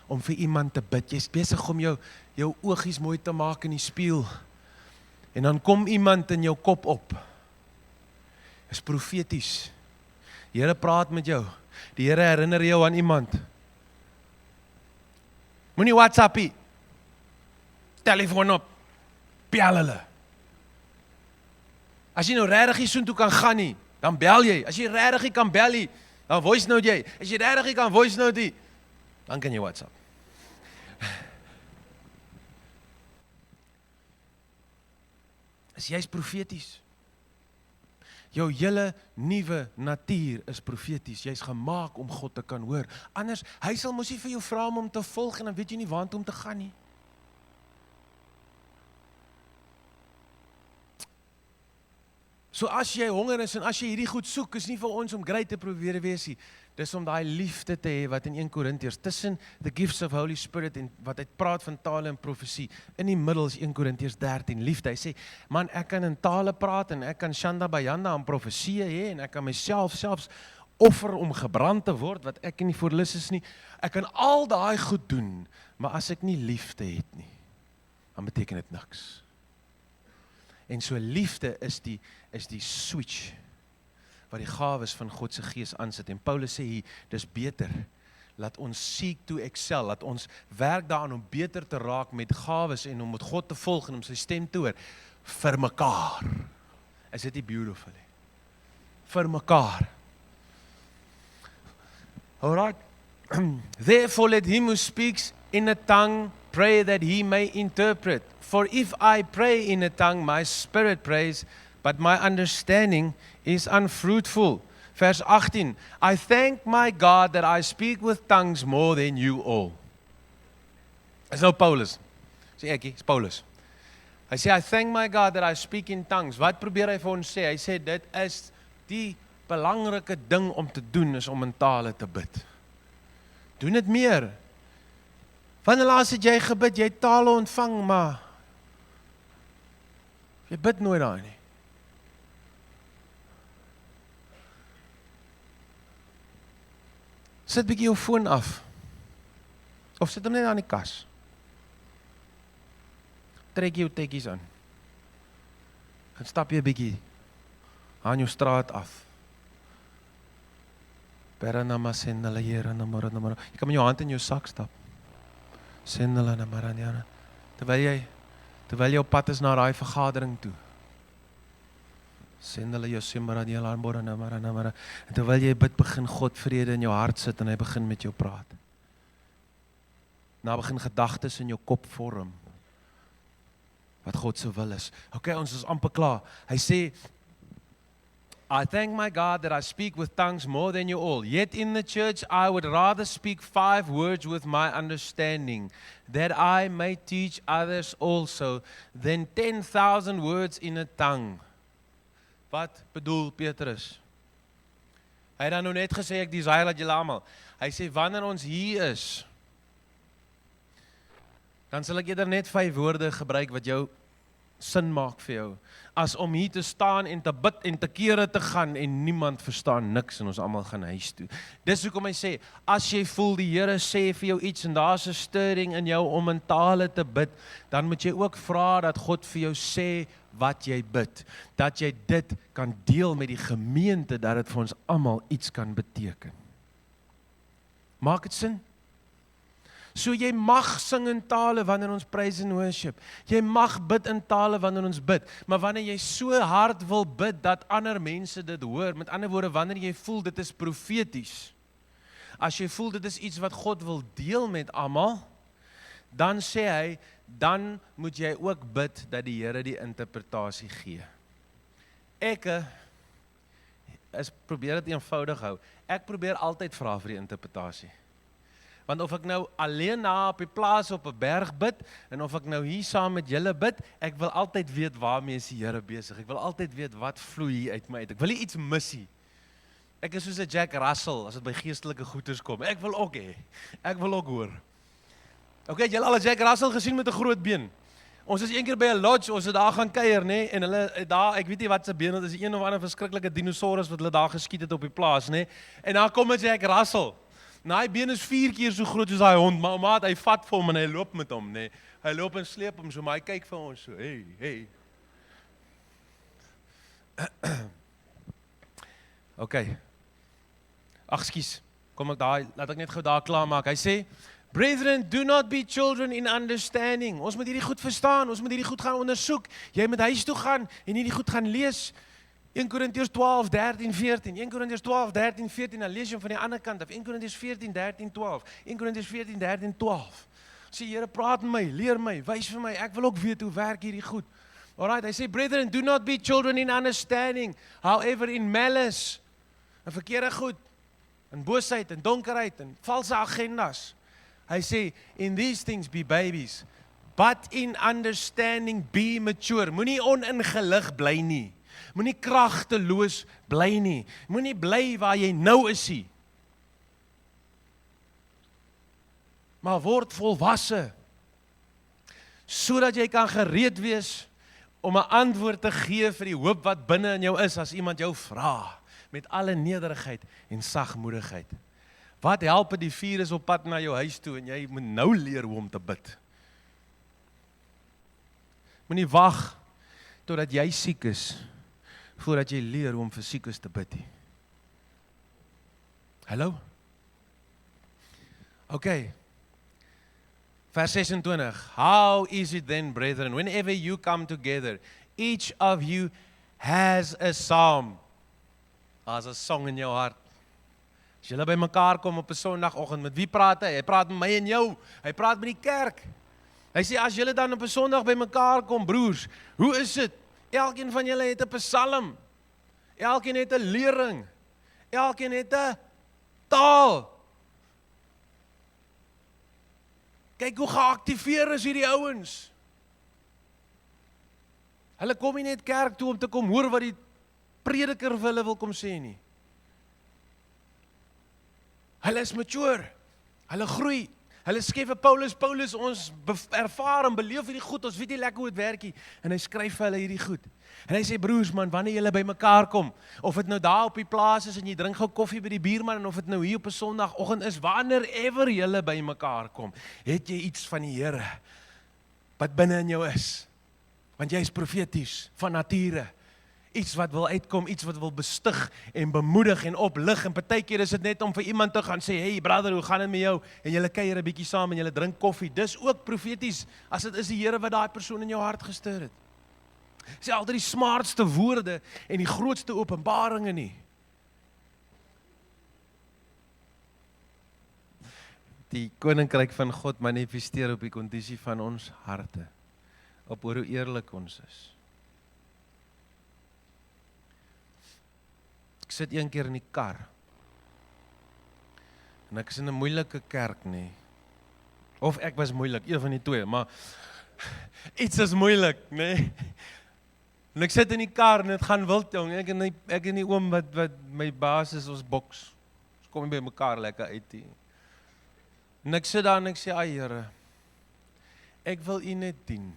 om vir iemand te bid. Jy's besig om jou oogies mooi te maak in die spieël. En dan kom iemand in jou kop op. Dis profeties. Die Here praat met jou. Die Here herinner jou aan iemand. Moenie WhatsAppie. Telefoon op. Bel hulle. As jy nou regtig nie soontoe kan gaan nie, dan bel jy. As jy regtig nie kan bel nie, dan voice note jy. As jy regtig nie kan voice note nie, dan kan jy WhatsApp. As jy's profeties. Jou hele nuwe natuur is profeties. Jy's gemaak om God te kan hoor. Anders, hy sal mos nie vir jou vra om te volg en dan weet jy nie waartoe om te gaan nie. So as jy honger is en as jy hierdie goed soek, is nie vir ons om great te probeer wees nie. Dis om daai liefde te hê wat in 1 Korintiërs tussen the gifts of Holy Spirit en wat hy praat van tale en profesie. In die middel is 1 Korintiërs 13 liefde. Hy sê, man, ek kan in tale praat en ek kan Shanda Bayanda en profesie hê en ek kan myself selfs offer om gebrand te word wat ek nie voorlus is nie. Ek kan al daai goed doen, maar as ek nie liefde het nie, dan beteken dit niks. En so liefde is die switch wat die gawes van God se gees aansit. En Paulus sê hier, dis beter, laat ons seek to excel, laat ons werk daaraan om beter te raak met gawes en om met God te volg en om sy stem te hoor, vir mekaar. Is dit nie beautiful nie? Vir mekaar. Alright. Therefore let him who speaks in a tongue pray that he may interpret. For if I pray in a tongue, my spirit prays, but my understanding is unfruitful. Vers 18, I thank my God that I speak with tongues more than you all. Dis nou Paulus. Sê ekie, is Paulus. Hy sê, I thank my God that I speak in tongues. Wat probeer hy vir ons sê? Hy sê, dit is die belangrike ding om te doen, is om in tale te bid. Doen dit meer. Wanneer laas het jy gebid, jy het tale ontvang, maar jy bid nooit daar nie. Sit bietjie jou foon af. Of sit hom net aan die kas. Trek jou tekkies aan. En stap jy bietjie aan jou straat af. Peranama sendala Here namara namara. Jy kan met jou hand in jou sak stap. Sendala namara namara. Terwyl jy op pad is na daai vergadering toe. Sendala jou simara die alarmbora namara namara. En terwyl jy bid, begin God vrede in jou hart sit en hy begin met jou praat. Nou begin gedagtes in jou kop vorm. Wat God se wil is. Okay, ons is amper klaar. Hy sê, I thank my God that I speak with tongues more than you all. Yet in the church I would rather speak 5 words with my understanding, that I may teach others also, than 10,000 words in a tongue. Wat bedoel Petrus? Hy het dan nou net gesê, ek desire dat julle almal. Hy sê, wanneer ons hier is, dan sal ek eerder net 5 woorde gebruik wat jou sin maak vir jou, as om hier te staan en te bid en te kere te gaan en niemand verstaan niks en ons almal gaan huis toe. Dis hoekom hy sê, as jy voel die Here sê vir jou iets en daar's 'n stirring in jou om in tale te bid, dan moet jy ook vra dat God vir jou sê wat jy bid, dat jy dit kan deel met die gemeente, dat dit vir ons almal iets kan beteken. Maak dit sin? So jy mag sing in tale wanneer ons praise and worship. Jy mag bid in tale wanneer ons bid. Maar wanneer jy so hard wil bid dat ander mense dit hoor, met ander woorde, wanneer jy voel dit is profeties, as jy voel dit is iets wat God wil deel met almal, dan sê hy, dan moet jy ook bid dat die Here die interpretasie gee. Ek probeer dit eenvoudig hou. Ek probeer altyd vra vir die interpretasie. Want of ek nou alleen na op die plaas op 'n berg bid, en of ek nou hier saam met julle bid, ek wil altyd weet waarmee is die Here besig. Ek wil altyd weet wat vloei hier uit my uit. Ek wil nie iets mis nie. Ek is soos 'n Jack Russell as dit by geestelike goeders kom. Ek wil ook hê. Ek wil ook hoor. Okay, het julle al 'n Jack Russell gesien met 'n groot been? Ons is eendag by 'n lodge, ons het daar gaan kuier, nê, en hulle daar, ek weet nie wat se been, dit is een of ander verskriklike dinosaurus wat hulle daar geskiet het op die plaas, nê. En daar kom 'n Jack Russell. Nou, hy been is 4 keer so groot soos daai hond, maar maat, hy vat vir hom en hy loop met hom, nê. Hy loop en sleep hom so, maar hy kyk vir ons so, hey. Okay. Ag, skus. Kom ek daai, laat ek net gou daar klaar maak. Hy sê, brethren, do not be children in understanding. Ons moet hierdie goed verstaan, ons moet hierdie goed gaan ondersoek. Jy moet huis toe gaan en hierdie goed gaan lees. 1 Korintiërs 12, 13, 14. 1 Korintiërs 12, 13, 14. Dan lees jy hom van die ander kant af. 1 Korintiërs 14, 13, 12. 1 Korintiërs 14, 13, 12. Sê, Here, praat met my, leer my, wys vir my. Ek wil ook weet hoe werk hierdie goed. Alright, hy sê, brethren, do not be children in understanding. However, in malice. En verkeerde goed. En boosheid, en donkerheid, en valse agendas. Hy sê, in these things be babies. But in understanding be mature. Moenie oningelig bly nie. Moenie kragteloos bly nie. Moenie bly waar jy nou is nie. Maar word volwasse, sodat jy kan gereed wees om 'n antwoord te gee vir die hoop wat binne in jou is as iemand jou vra, met alle nederigheid en sagmoedigheid. Wat help dit die vuur is op pad na jou huis toe en jy moet nou leer hoe om te bid? Moenie wag totdat jy siek is, voordat jy leer hoe om vir siekes te bid nie. Hallo? Okay. Vers 26. How is it then, brethren, whenever you come together, each of you has a psalm. As 'n song in jou hart. As julle by mekaar kom op 'n Sondagoggend, met wie praat hy? Hy praat met my en jou. Hy praat met die kerk. Hy sê, as julle dan op 'n Sondag by mekaar kom, broers, hoe is dit? Elkeen van julle het 'n psalm. Elkeen het 'n lering. Elkeen het 'n taal. Kyk hoe geaktiveer is hierdie ouens. Hulle kom nie net kerk toe om te kom hoor wat die prediker vir hulle wil kom sê nie. Hulle is mature. Hulle groei. Hulle skryf vir Paulus, ons ervaar en beleef hierdie goed, ons weet nie lekker hoe dit werk nie, en hy skryf vir hulle hierdie goed. En hy sê, broers man, wanneer julle by mekaar kom, of dit nou daar op die plaas is, en jy drink gou koffie by die buurman, en of dit nou hier op 'n Sondagoggend is, wanneer ever julle by mekaar kom, het jy iets van die Here, wat binne in jou is. Want jy is profeties, van nature. Iets wat wil uitkom, iets wat wil bestig en bemoedig en oplig. En partykeer is dit net om vir iemand te gaan sê, hey brother, hoe gaan dit met jou? En julle kuier 'n bietjie saam en julle drink koffie. Dis ook profeties, as dit is die Here wat daai persoon in jou hart gestuur het. Sê altyd die smartste woorde en die grootste openbaringe nie. Die koninkryk van God manifesteer op die kondisie van ons harte. Op hoe eerlik ons is. Ek sit een keer in die kar, en ek is in 'n moeilike kerk nie, of ek was moeilik, een van die twee, maar iets is moeilik, nee. En ek sit in die kar en dit gaan wild, jong. Ek en die oom wat my baas is, ons boks. Ons kom by mekaar lekker uit hier. En ek sit daar en ek sê, "Ag Here, ek wil U net dien.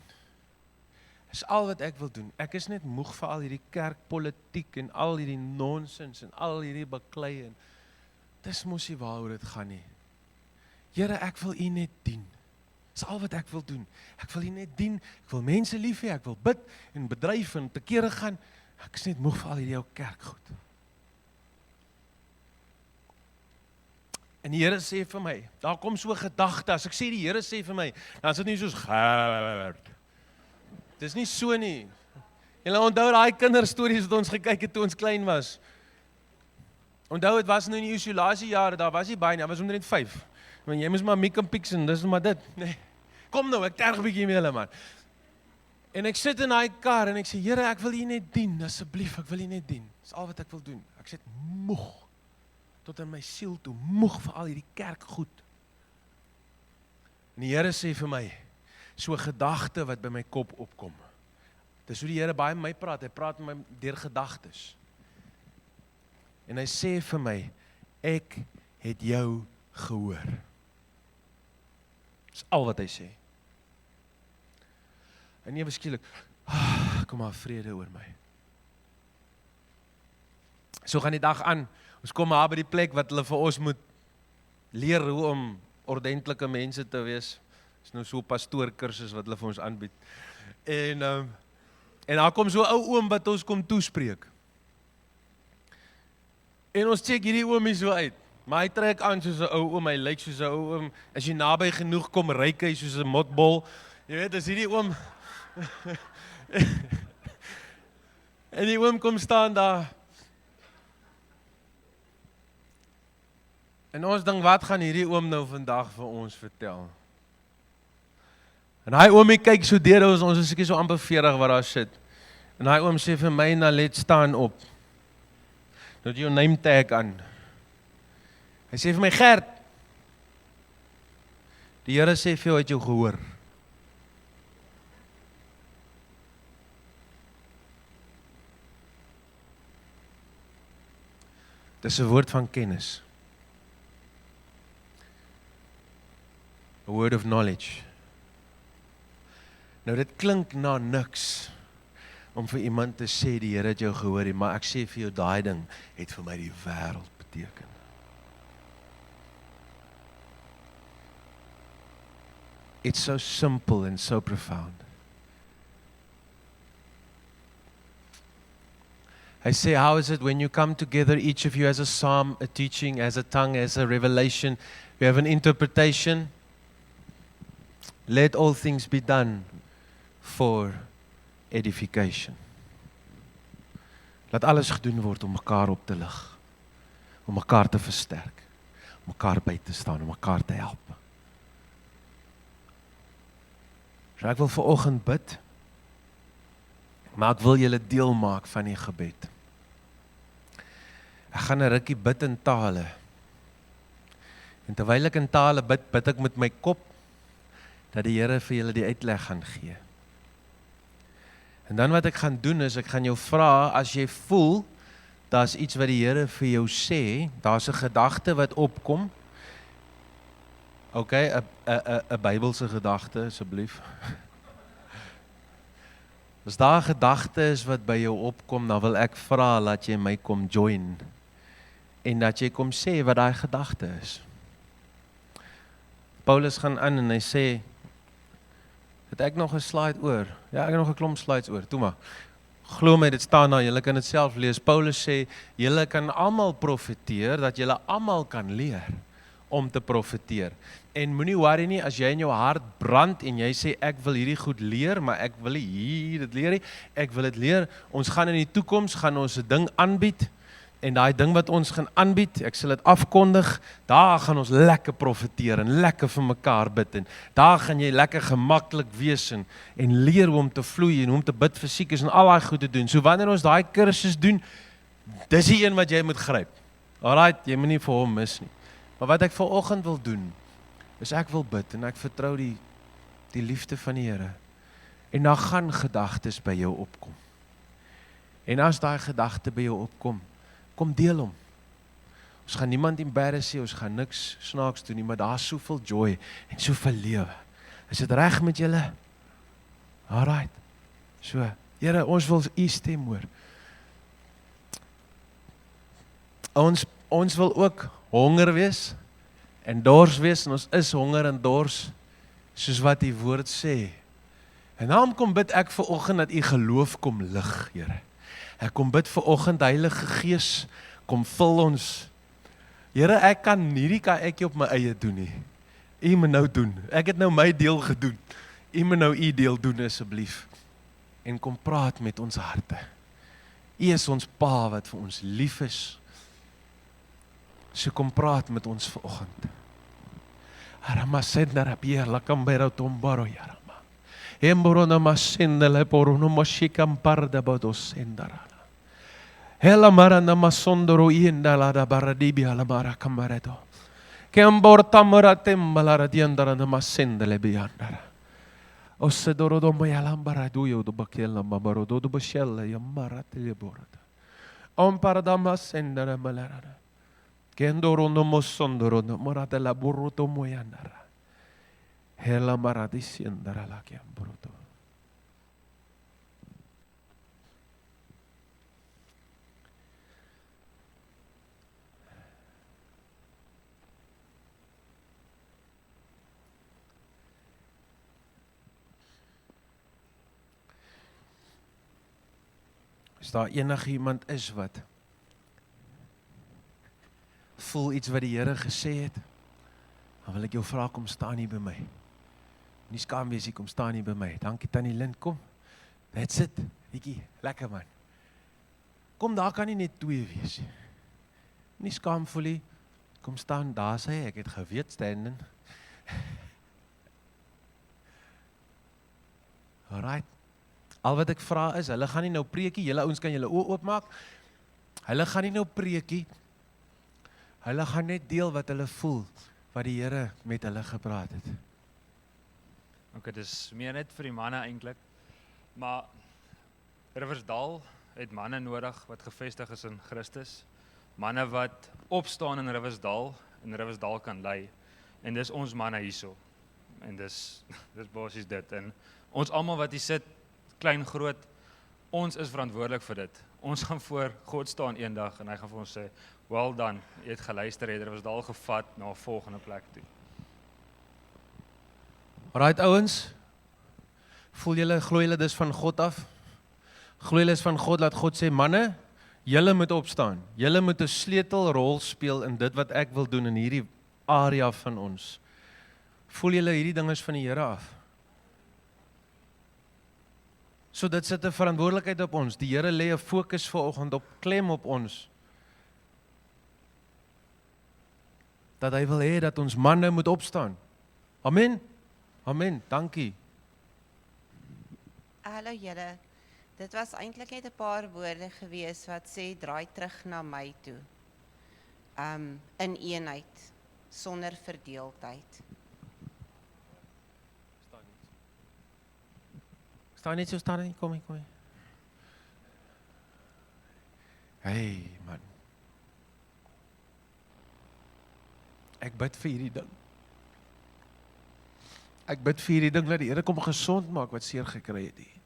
Dis al wat ek wil doen. Ek is net moeg vir al hierdie kerkpolitiek en al hierdie nonsens en al hierdie baklei en dis mos nie waaroor dit gaan nie. Here, ek wil U net dien. Dis al wat ek wil doen. Ek wil U net dien. Ek wil mense lief hê. Ek wil bid en bedryf en te kere gaan. Ek is net moeg vir al hierdie ou kerkgoed." En die Here sê vir my, daar kom so 'n gedagte, as ek sê die Here sê vir my, dan is dit nie soos dis nie so nie. Julle onthou daai kinderstories wat ons gekyk het toe ons klein was. Onthou, het was nou in die isolasiejare, daar was nie baie nie, daar was omtrent 5. Want jy moes maar Miek en Pieks en dis maar dit. Nee. Kom nou, ek terg 'n bietjie met julle man. En ek sit in daai kar en ek sê, Here, ek wil U net dien, asseblief, ek wil U net dien. Dis al wat ek wil doen. Ek sit moeg tot in my siel toe, moeg vir al hierdie kerkgoed. En die Here sê vir my, so 'n gedagte wat by my kop opkom. Dis hoe die Here baie met my praat, hy praat met my deur gedagtes. En hy sê vir my, ek het jou gehoor. Dis al wat hy sê. En ewe skielik, kom maar vrede oor my. So gaan die dag aan, ons kom maar by die plek wat hulle vir ons moet leer hoe om ordentlike mense te wees. Dis nou so 'n pastoorkursus wat hulle vir ons aanbied. En daar kom so 'n ou oom wat ons kom toespreek. En ons check hierdie oomie so uit. Maar hy trek aan soos 'n ou oom, hy lyk soos 'n ou oom. As jy naby genoeg kom, ryk hy soos 'n motbol. Jy weet, as hierdie oom en die oom kom staan daar. En ons dink, wat gaan hierdie oom nou vandag vir ons vertel? En hy oomie kyk so deur ons is seker so amper 40 wat daar sit. En hy oom sê vir my, Nalet, staan op. Doet jou name tag aan. Hy sê vir my, Gert, die Here sê vir jou, het jou gehoor. Dis 'n woord van kennis. A word of knowledge. Nou dit klink na niks om vir iemand te sê die Here het jou gehoor, maar ek sê vir jou, daai ding het vir my die wêreld beteken. It's so simple and so profound. I say, how is it when you come together, each of you has a psalm, a teaching, has a tongue, has a revelation, you have an interpretation? Let all things be done for edification. Laat alles gedoen word om mekaar op te lig, om mekaar te versterk, om mekaar by te staan, om mekaar te help. So ek wil vanoggend bid, maar ek wil julle deel maak van die gebed. Ek gaan 'n rukkie bid in tale. En terwyl ek in tale bid, bid ek met my kop, dat die Here vir julle die uitleg gaan gee. En dan wat ek gaan doen is, ek gaan jou vra, as jy voel, daar's iets wat die Here vir jou sê, daar's 'n gedagte wat opkom, okay, 'n Bybelse gedagte, asseblief. As daar 'n gedagte is wat by jou opkom, dan wil ek vra, dat jy my kom join, en dat jy kom sê wat daai gedagte is. Paulus gaan aan en hy sê, het ek nog 'n slide oor? Ja, ek het nog 'n klomp slides oor. Toe maar. Glo my, dit staan daar, julle kan dit self lees. Paulus sê, julle kan almal profeteer, dat julle almal kan leer om te profeteer. En moenie worry nie, as jy in jou hart brand en jy sê, ek wil hierdie goed leer, maar ek wil nie hier dit leer nie, ek wil dit leer. Ons gaan in die toekoms, gaan ons 'n ding aanbied, en daai ding wat ons gaan aanbied, ek sal dit afkondig, daar gaan ons lekker profeteer en lekker vir mekaar bid, en daar gaan jy lekker gemaklik wees en leer hoe om te vloei en hoe om te bid vir siekes en al daai goed te doen. So wanneer ons daai kursus doen, dis die een wat jy moet gryp. Alright, jy moet nie vir hom mis nie. Maar wat ek vanoggend wil doen, is ek wil bid en ek vertrou die liefde van die Here. En dan gaan gedagtes by jou opkom. En as daai gedagte by jou opkom, kom deel hom. Ons gaan niemand embarrass nie, ons gaan niks snaaks doen nie, maar daar is soveel joy en soveel lewe. Is dit reg met julle? Alright. So, Here, ons wil U stem hoor. Ons wil ook honger wees en dors wees, en ons is honger en dors, soos wat U woord sê. En daarom kom bid ek vir oggend dat U geloof kom lig, Here. Ek kom bid vir oggend, Heilige Gees, kom vul ons. Here, hierdie kan ek nie op my eie doen nie. U moet nou doen. Ek het nou my deel gedoen. U moet nou U deel doen asseblief. En kom praat met ons harte. U is ons Pa wat vir ons lief is. So kom praat met ons vanoggend. Arama sendara biela kambera tombaro yarama. Emborona masendele porono moshikam parda bodos sendara. Hela marana masondoro indala da baradibia la mara kamaredo. Kembor tamara tembalara diandara na masendele biandara. Ossedoro do moyalam baraduyo do bakela mabarodo do bashella yamara teleborada. Om paradama sendara malarada. Kendoro no mosondoro no morata la burruto moyanara. Hela maradi sendara la kiamburuto. As daar enigiemand is wat voel iets wat die Here gesê het, dan wil ek jou vra, kom staan hier by my. Nie skaam wees, kom staan hier by my. Dankie Tannie Lind, kom. That's it. Bietjie, lekker man. Kom, daar kan nie net twee wees. Nie skaam voel nie. Kom staan, daar sê ek het geweet standing. Alright. Al wat ek vra is, hulle gaan nie nou preekie, julle ouens kan julle oë oopmaak. Hulle gaan nie nou preekie. Hulle gaan net deel wat hulle voel, wat die Here met hulle gepraat het. Ok, dis meer net vir die manne eintlik. Maar Riversdal het manne nodig wat gevestig is in Christus. Manne wat opstaan in Riversdal en Riversdal kan lei. En dis ons manne hierso. En dis basies dit. En ons almal wat hier sit, klein, groot, ons is verantwoordelik vir dit. Ons gaan voor God staan eendag en hy gaan vir ons sê, well done, jy het geluister, jy het Riversdal gevat na 'n volgende plek toe. Alright ouens, voel julle, glo julle dis van God af? Glo julle is van God, laat God sê, manne, julle moet opstaan. Julle moet 'n sleutelrol speel in dit wat ek wil doen in hierdie area van ons. Voel julle hierdie ding is van die Here af? So dit sit 'n verantwoordelikheid op ons. Die Here lê 'n fokus vanoggend op, klem op ons. Dat hy wil hê dat ons manne moet opstaan. Amen. Amen. Dankie. Hallo julle. Dit was eintlik net 'n paar woorde gewees wat sê draai terug na my toe. In eenheid, sonder verdeeldheid. Staan net so, staan nie, kom hier. Hey man. Ek bid vir hierdie ding. Ek bid vir hierdie ding dat die Here kom gesond maak wat seer gekry het hier.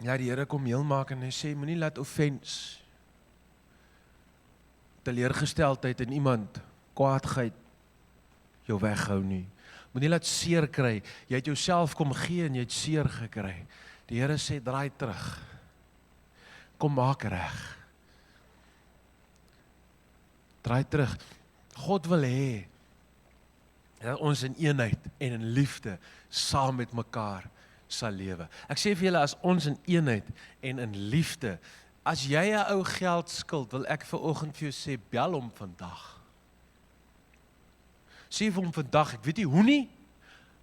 Ja, die Here kom heel maak en hy sê, moenie laat offense, teleurgesteldheid in iemand, kwaadheid jou weghou nie. Moenie laat seer kry, jy het jouself kom gee en jy het seer gekry. Die Here sê, draai terug. Kom maak reg. Draai terug. God wil hê dat ons in eenheid en in liefde saam met mekaar sal lewe. Ek sê vir julle, as ons in eenheid en in liefde, as jy 'n ou geld skuld, wil ek vanoggend vir jou sê, bel hom vandag. Sê vir hom vandag, ek weet nie hoe nie,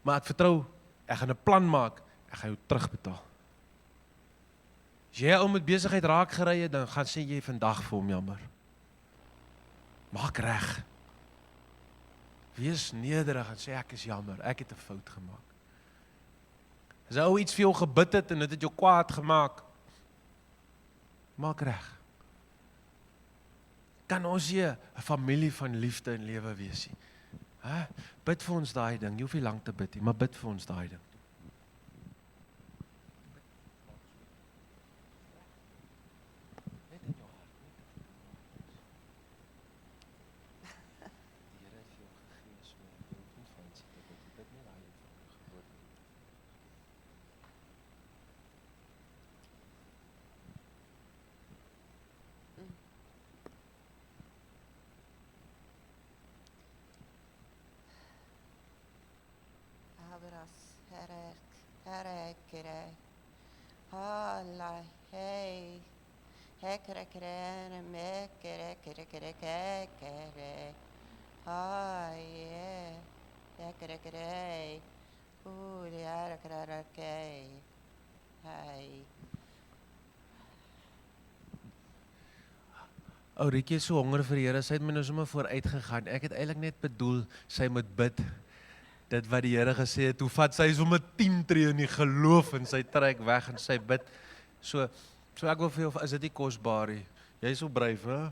maar ek vertrou, ek gaan 'n plan maak, ek gaan jou terugbetaal. As jy 'n ou met besigheid raak gery het, dan gaan sê jy vandag vir hom jammer. Maak reg. Wees nederig en sê ek is jammer, ek het 'n fout gemaak. As 'n ou iets vir jou gebid het en dit het jou kwaad gemaak, maak reg. Kan ons nie 'n familie van liefde en lewe wees nie? Hæ? Bid vir ons daai ding. Jy hoef nie lank te bid nie, maar bid vir ons daai ding. Abras, herekere, hala, hey, hekerekere, mekere, kere, haye, hekerekere, uli, herekere, hey. Ou Rietjie is so honger vir die Here, sy het my nou sommer vooruit gegaan. Ek het eintlik net bedoel sy moet bid. Dit wat die Here gesê het, hoe vat sy sommer 10 tree in die geloof en sy trek weg en sy bid. So ek wil vir jou, is dit nie kosbaar nie? Jy is so bryf, hè?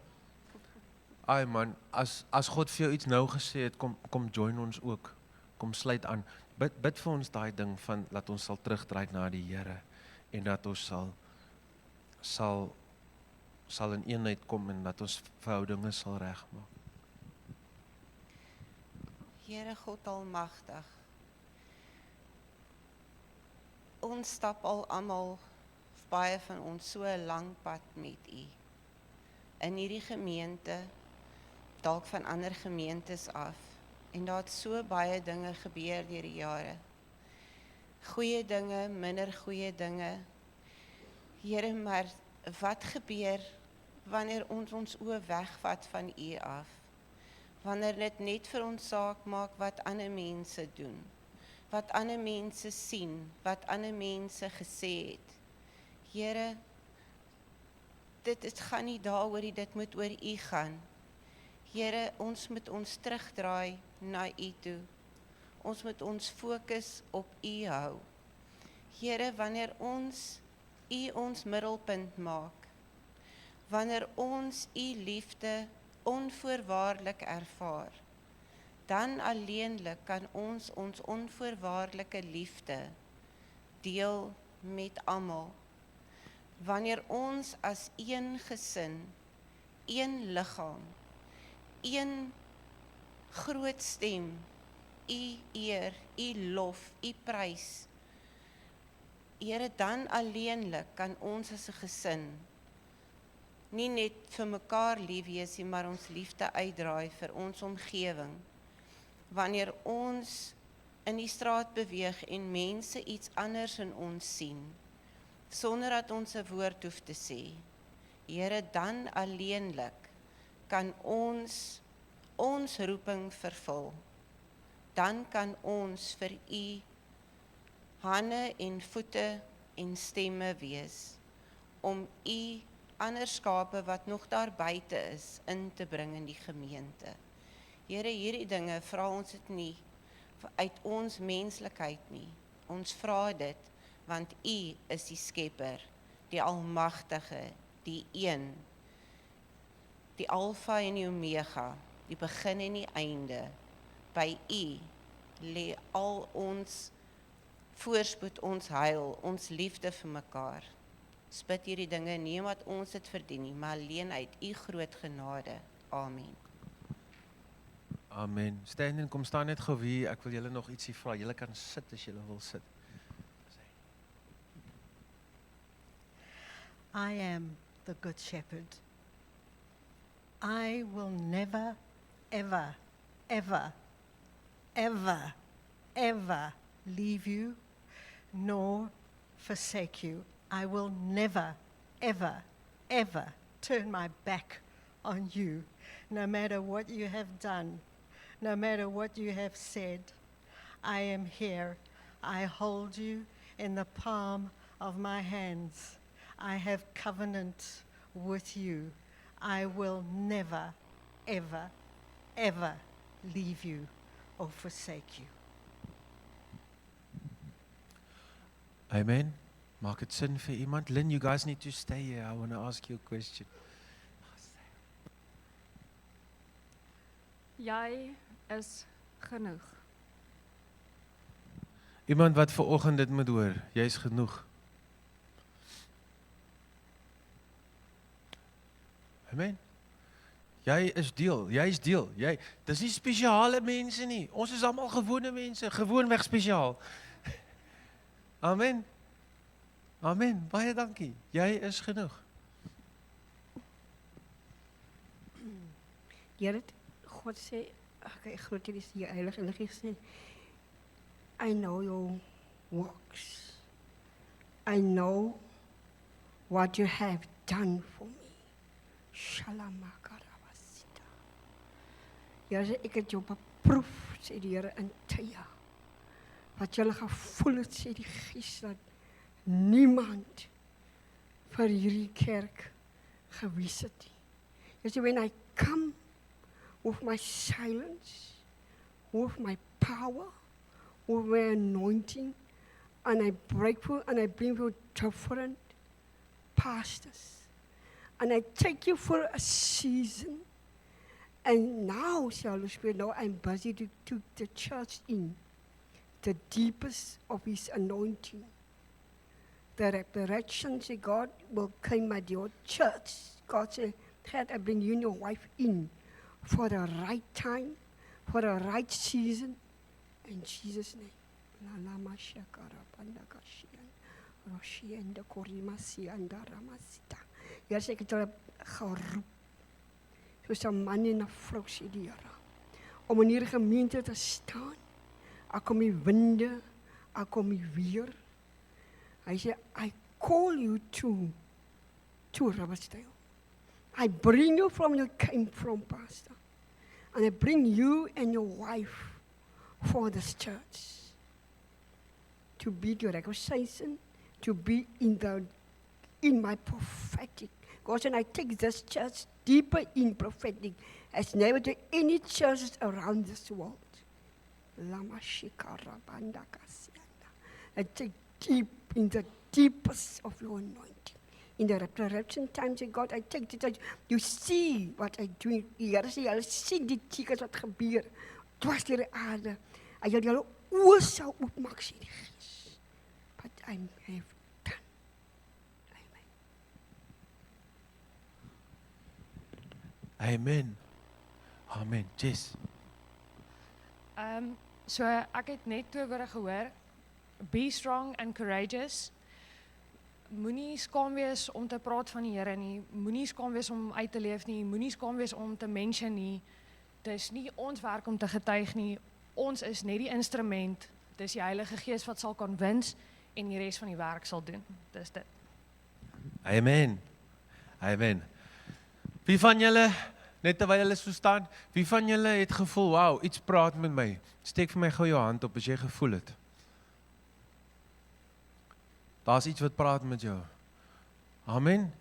Ai man, as God vir jou iets nou gesê het, kom join ons ook. Kom sluit aan. Bid vir ons daai ding van dat ons sal terugdraai na die Here en dat ons sal in eenheid kom en dat ons verhoudinge sal regmaak. Here God almagtig. Ons stap al almal, baie van ons, so 'n lang pad met U. In hierdie gemeente, dalk van ander gemeentes af. En daar het so baie dinge gebeur deur die jare. Goeie dinge, minder goeie dinge. Here, maar wat gebeur wanneer ons oë wegvat van U af? Wanneer dit net vir ons saak maak wat ander mense doen, wat ander mense sien, wat ander mense gesê het. Here, dit gaan nie daaroor nie, dit moet oor U gaan. Here, ons moet ons terugdraai na U toe. Ons moet ons fokus op U hou. Here, wanneer ons U ons middelpunt maak, wanneer ons U liefde onvoorwaardelik ervaar, dan alleenlik kan ons onvoorwaardelike liefde deel met almal. Wanneer ons as een gesin, een liggaam, een groot stem, U eer, U lof, U prys, Here, dan alleenlik kan ons as 'n gesin nie net vir mekaar lief wees nie, maar ons liefde uitdraai vir ons omgewing. Wanneer ons in die straat beweeg en mense iets anders in ons sien, sonder dat ons 'n woord hoef te sê, Here, dan alleenlik kan ons roeping vervul. Dan kan ons vir U hande en voete en stemme wees, om U ander skape wat nog daar buite is, in te bring in die gemeente. Here, hierdie dinge vra ons dit nie uit ons menslikheid nie. Ons vra dit, want U is die Skepper, die Almagtige, die Een, die Alfa en die Omega, die begin en die einde. By U lê al ons voorspoed, ons heil, ons liefde vir mekaar. Ons bid hierdie dinge nie omdat ons dit verdien nie, maar alleen uit U groot genade. Amen. Amen. Stand, kom staan net gou hier. Ek wil julle nog ietsie vra. Julle kan sit as julle wil sit. I am the good shepherd. I will never, ever, ever, ever, ever leave you nor forsake you. I will never, ever, ever turn my back on you, no matter what you have done, no matter what you have said. I am here. I hold you in the palm of my hands. I have covenant with you. I will never, ever, ever leave you or forsake you. Amen. Maak dit sin vir iemand? Lynn, you guys need to stay here. I want to ask you a question. Jy is genoeg. Iemand wat ver oggend dit moet hoor, jy's genoeg. Amen. Jy is deel, jy's deel. Dis nie spesiale mense nie. Ons is almal gewone mense, gewoonweg spesiaal. Amen. Amen. Baie dankie. Jy is genoeg. Here, God sê, ek groet jullie die Heilige Gees sê, I know your works. I know what you have done for me. Shalamakarabasita. Here sê, ek het jou beproef, sê die Here in tye. Wat julle gevoel het, sê die Gees, dat niemand vir hierdie kerk gewys het nie. Here sê, when I come with my silence, with my power, with my anointing, and I break through and I bring you different pastors. And I take you for a season. And now, say Holy Spirit, now I'm busy to take the church in the deepest of His anointing. The resurrection, say God, will come at your church. God said, I bring you and your wife in for the right time, for the right season, in Jesus' name. Ja, sê ek het hulle geroep, soos 'n man en 'n vrou, sê die Here, om in hierdie gemeente te staan. Ek kom die winde, ek kom die weer. Hy sê, I call you to Riversdale. I bring you from you came from, Pastor. And I bring you and your wife for this church. To be your reconciliation, to be in my prophetic. God said, I take this church deeper in prophetic as never to any churches around this world. Lama Shikara Bandakasiana. I take deep in the deepest of your anointing. In the resurrection times, God, I take the church. You see what I do. Here sê julle sien die tekens wat gebeur. Dwars deur die aarde. En julle oë sal oopmaak, sê die Gees. But I have done. Amen. Amen. Amen. Jess. So ek het net toe oor gehoor, be strong and courageous. Moenie skaam wees om te praat van die Here nie. Moenie skaam wees om uit te leef nie. Moenie skaam wees om te mention nie. Dis nie ons werk om te getuig nie. Ons is net die instrument. Dis die Heilige Gees wat sal kan wins en die res van die werk sal doen. Dis dit. Amen. Amen. Wie van julle, net terwyl julle so staan, wie van julle het gevoel, wow, iets praat met my? Steek vir my gou jou hand op as jy gevoel het. Daar's iets wat praat met jou. Amen.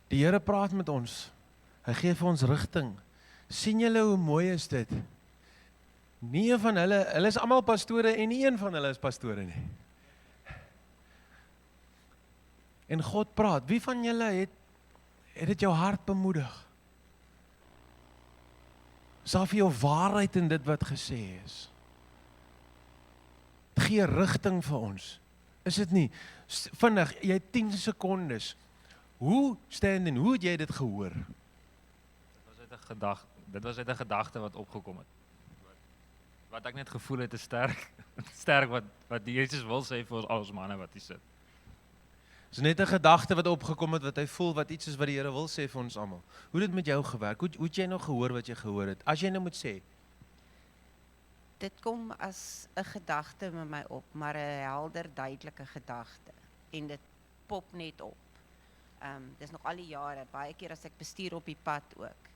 Die Here praat met ons. Hy gee vir ons rigting. Sien julle hoe mooi is dit? Nie een van hulle is almal pastore en nie een van hulle is pastore nie. En God praat. Wie van julle het dit jou hart bemoedig? Sal vir jou waarheid in dit wat gesê is. Het gee rigting vir ons. Is dit nie? Vinnig, jy het 10 sekondes. Hoe het jy dit gehoor? Dit was uit 'n gedagte wat opgekom het. Wat ek net gevoel het is sterk wat die Jesus wil sê vir ons manne wat hier sit. Dis net 'n gedagte wat opgekom het wat hy voel wat iets is wat die Here wil sê vir ons almal. Hoe het dit met jou gewerk? Hoe het jy nou gehoor wat jy gehoor het? As jy nou moet sê. Dit kom as 'n gedagte met my op, maar 'n helder, duidelike gedagte. En dit pop net op. Dis nog al die jare, baie keer as ek bestuur op die pad ook,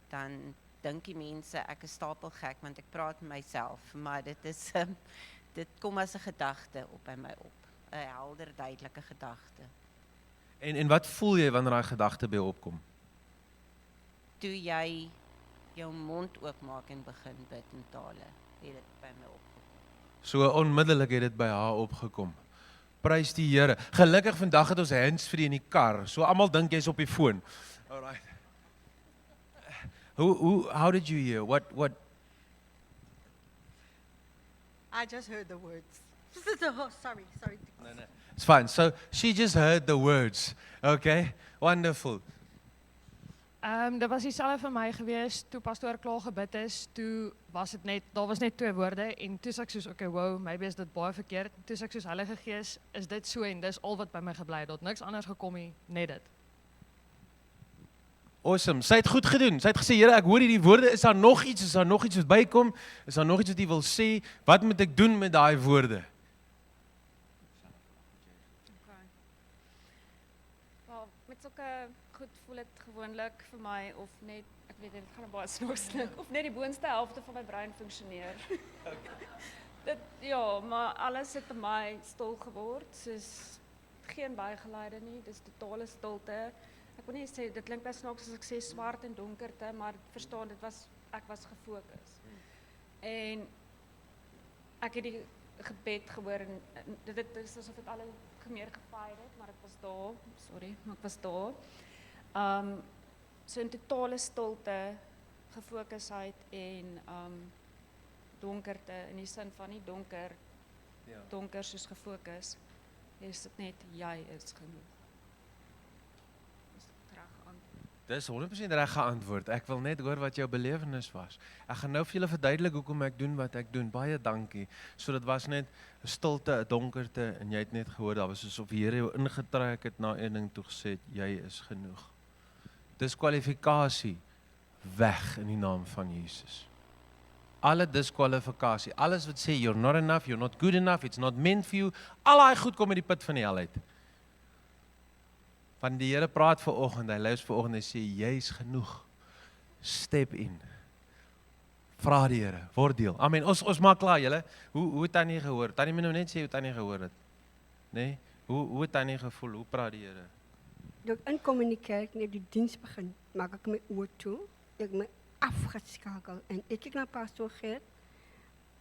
dan dink die mense ek is stapelgek want ek praat met myself, maar dit kom as 'n gedagte op by my op. 'n Helder, duidelike gedagte. En wat voel jy wanneer daai gedagte by jou opkom? Toe jy jou mond oopmaak en begin bid in tale, het dit by my opgekom. So onmiddellik het dit by haar opgekom. Prys die Here. Gelukkig vandag het ons handsfree in die kar. So almal dink jy's op die foon. Alright. How did you hear? What? I just heard the words. Sorry. No. It's fine. So she just heard the words. Okay? Wonderful. Dit was dieselfde vir my gewees, toe pastoor klaar gebid is, toe was dit net, daar was net 2 woorde, en toe sê ek soos, okay, wow, maybe is dit baie verkeerd, toe sê ek soos, Heilige Gees, is dit so, en dis al wat by my gebly het, niks anders gekom nie, net dit. Awesome. Sy het goed gedoen. Sy het gesê, Here, ek hoor hierdie woorde, is daar nog iets wat bykom? Is daar nog iets wat U wil sê? Wat moet ek doen met daai woorde? Wel, met sulke goed voel dit gewoonlik vir my of net, ek weet dit gaan 'n baie snaaks klink, of net die boonste helfte van my brein funksioneer. Ja, maar alles het by my stil geword, soos geen bygeleide nie, dis totale stilte. Ek wil nie sê, dit klink baie snaaks as ek sê swart en donkerte, maar verstaan, ek was gefokus. En ek het die gebed gehoor, en dit is asof dit al meer gefeir het, maar ek was daar, maar ek was daar. So in totale stilte, gefokusheid en donkerte, in die sin van nie donker soos gefokus, is dit net, jy is genoeg. Dis 100% reg geantwoord. Ek wil net hoor wat jou belewenis was. Ek gaan nou vir julle verduidelik hoekom ek doen wat ek doen. Baie dankie. So dit was net 'n stilte, 'n donkerte en jy het net gehoor, daar was asof die Here jou ingetrek het na een ding toe gesê het, jy is genoeg. Diskwalifikasie weg in die naam van Jesus. Alle diskwalifikasie, alles wat sê you're not enough, you're not good enough, it's not meant for you, al daai goed kom uit die put van die hel uit. Van die Here praat vanoggend, hy luister vanoggend en sê jy's genoeg. Step in. Vra die Here, word deel. Amen. Ons maak klaar julle. Hoe het Tannie gehoor? Tannie moet nou net sê hoe Tannie gehoor het. Nee? Hoe het Tannie gevoel? Hoe praat die Here? Toe ek inkom in die kerk, net die diens begin, maak ek my oor toe, ek my afgeskakel en ek kyk na pastoor Gert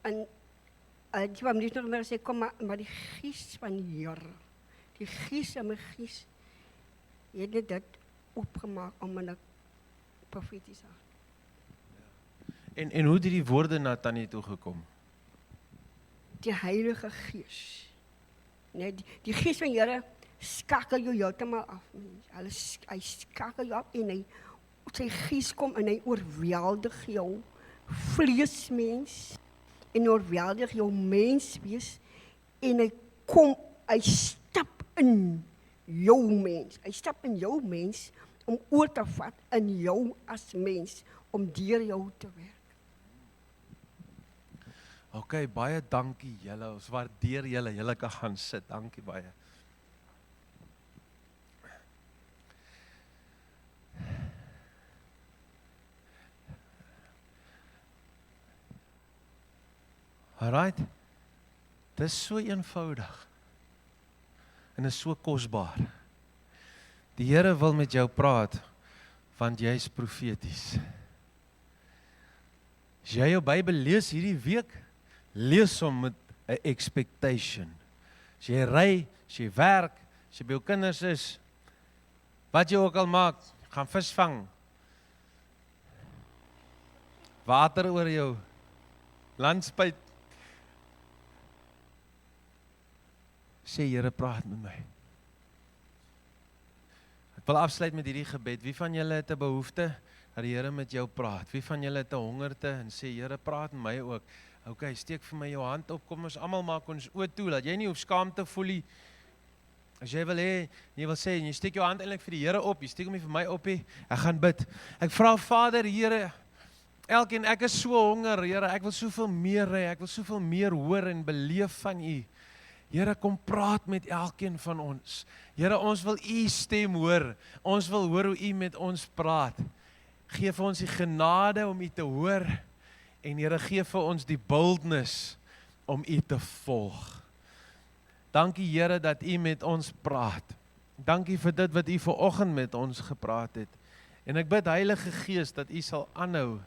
en die wat my nog meer sê, kom maar die gees van die Here, die gees en my gees, jy het dit opgemaak om in 'n profetiese. En hoe het die woorde na Tannie toe gekom? Die Heilige Gees. Nee, die Gees van die Here skakel jou heeltemal af. Hy skakel jou af en sy Gees kom en hy oorweldig jou vleesmens en oorweldig jou menswees en hy stap in jou mens. Hy stap in jou mens om oor te vat in jou as mens om deur jou te werk. Okay, baie dankie julle. Ons waardeer julle. Julle kan gaan sit. Dankie baie. Alright. Dis so eenvoudig. En is so kosbaar. Die Here wil met jou praat, want jy's profeties. As jy jou Bybel lees hierdie week, lees hom met 'n expectation. As jy ry, as jy werk, as jy by jou kinders is, wat jy ook al maak, gaan vis vang. Water oor jou landspuit. Sê Here, praat met my. Ek wil afsluit met hierdie gebed. Wie van julle het 'n behoefte dat die Here met jou praat? Wie van julle het 'n hongerte en sê Here, praat met my ook? Okay, steek vir my jou hand op. Kom ons almal maak ons oë toe dat jy nie hoef skaamte voel nie. As jy wil hê, jy wil sê jy steek jou hand eintlik vir die Here op, jy steek hom nie vir my op nie. Ek gaan bid. Ek vra Vader, Here, elkeen, ek is so honger, Here, ek wil soveel meer hê, ek wil soveel meer hoor en beleef van U. Here, kom praat met elkeen van ons. Here, ons wil U stem hoor. Ons wil hoor hoe U met ons praat. Geef vir ons die genade om U te hoor. En Here, gee vir ons die boldness om U te volg. Dankie Here dat U met ons praat. Dankie vir dit wat U vanoggend met ons gepraat het. En ek bid Heilige Gees dat U sal aanhou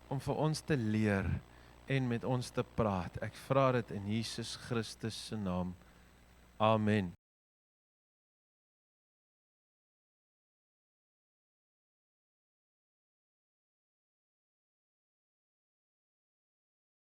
om vir ons te leer en met ons te praat. Ek vra dit in Jesus Christus se naam. Amen.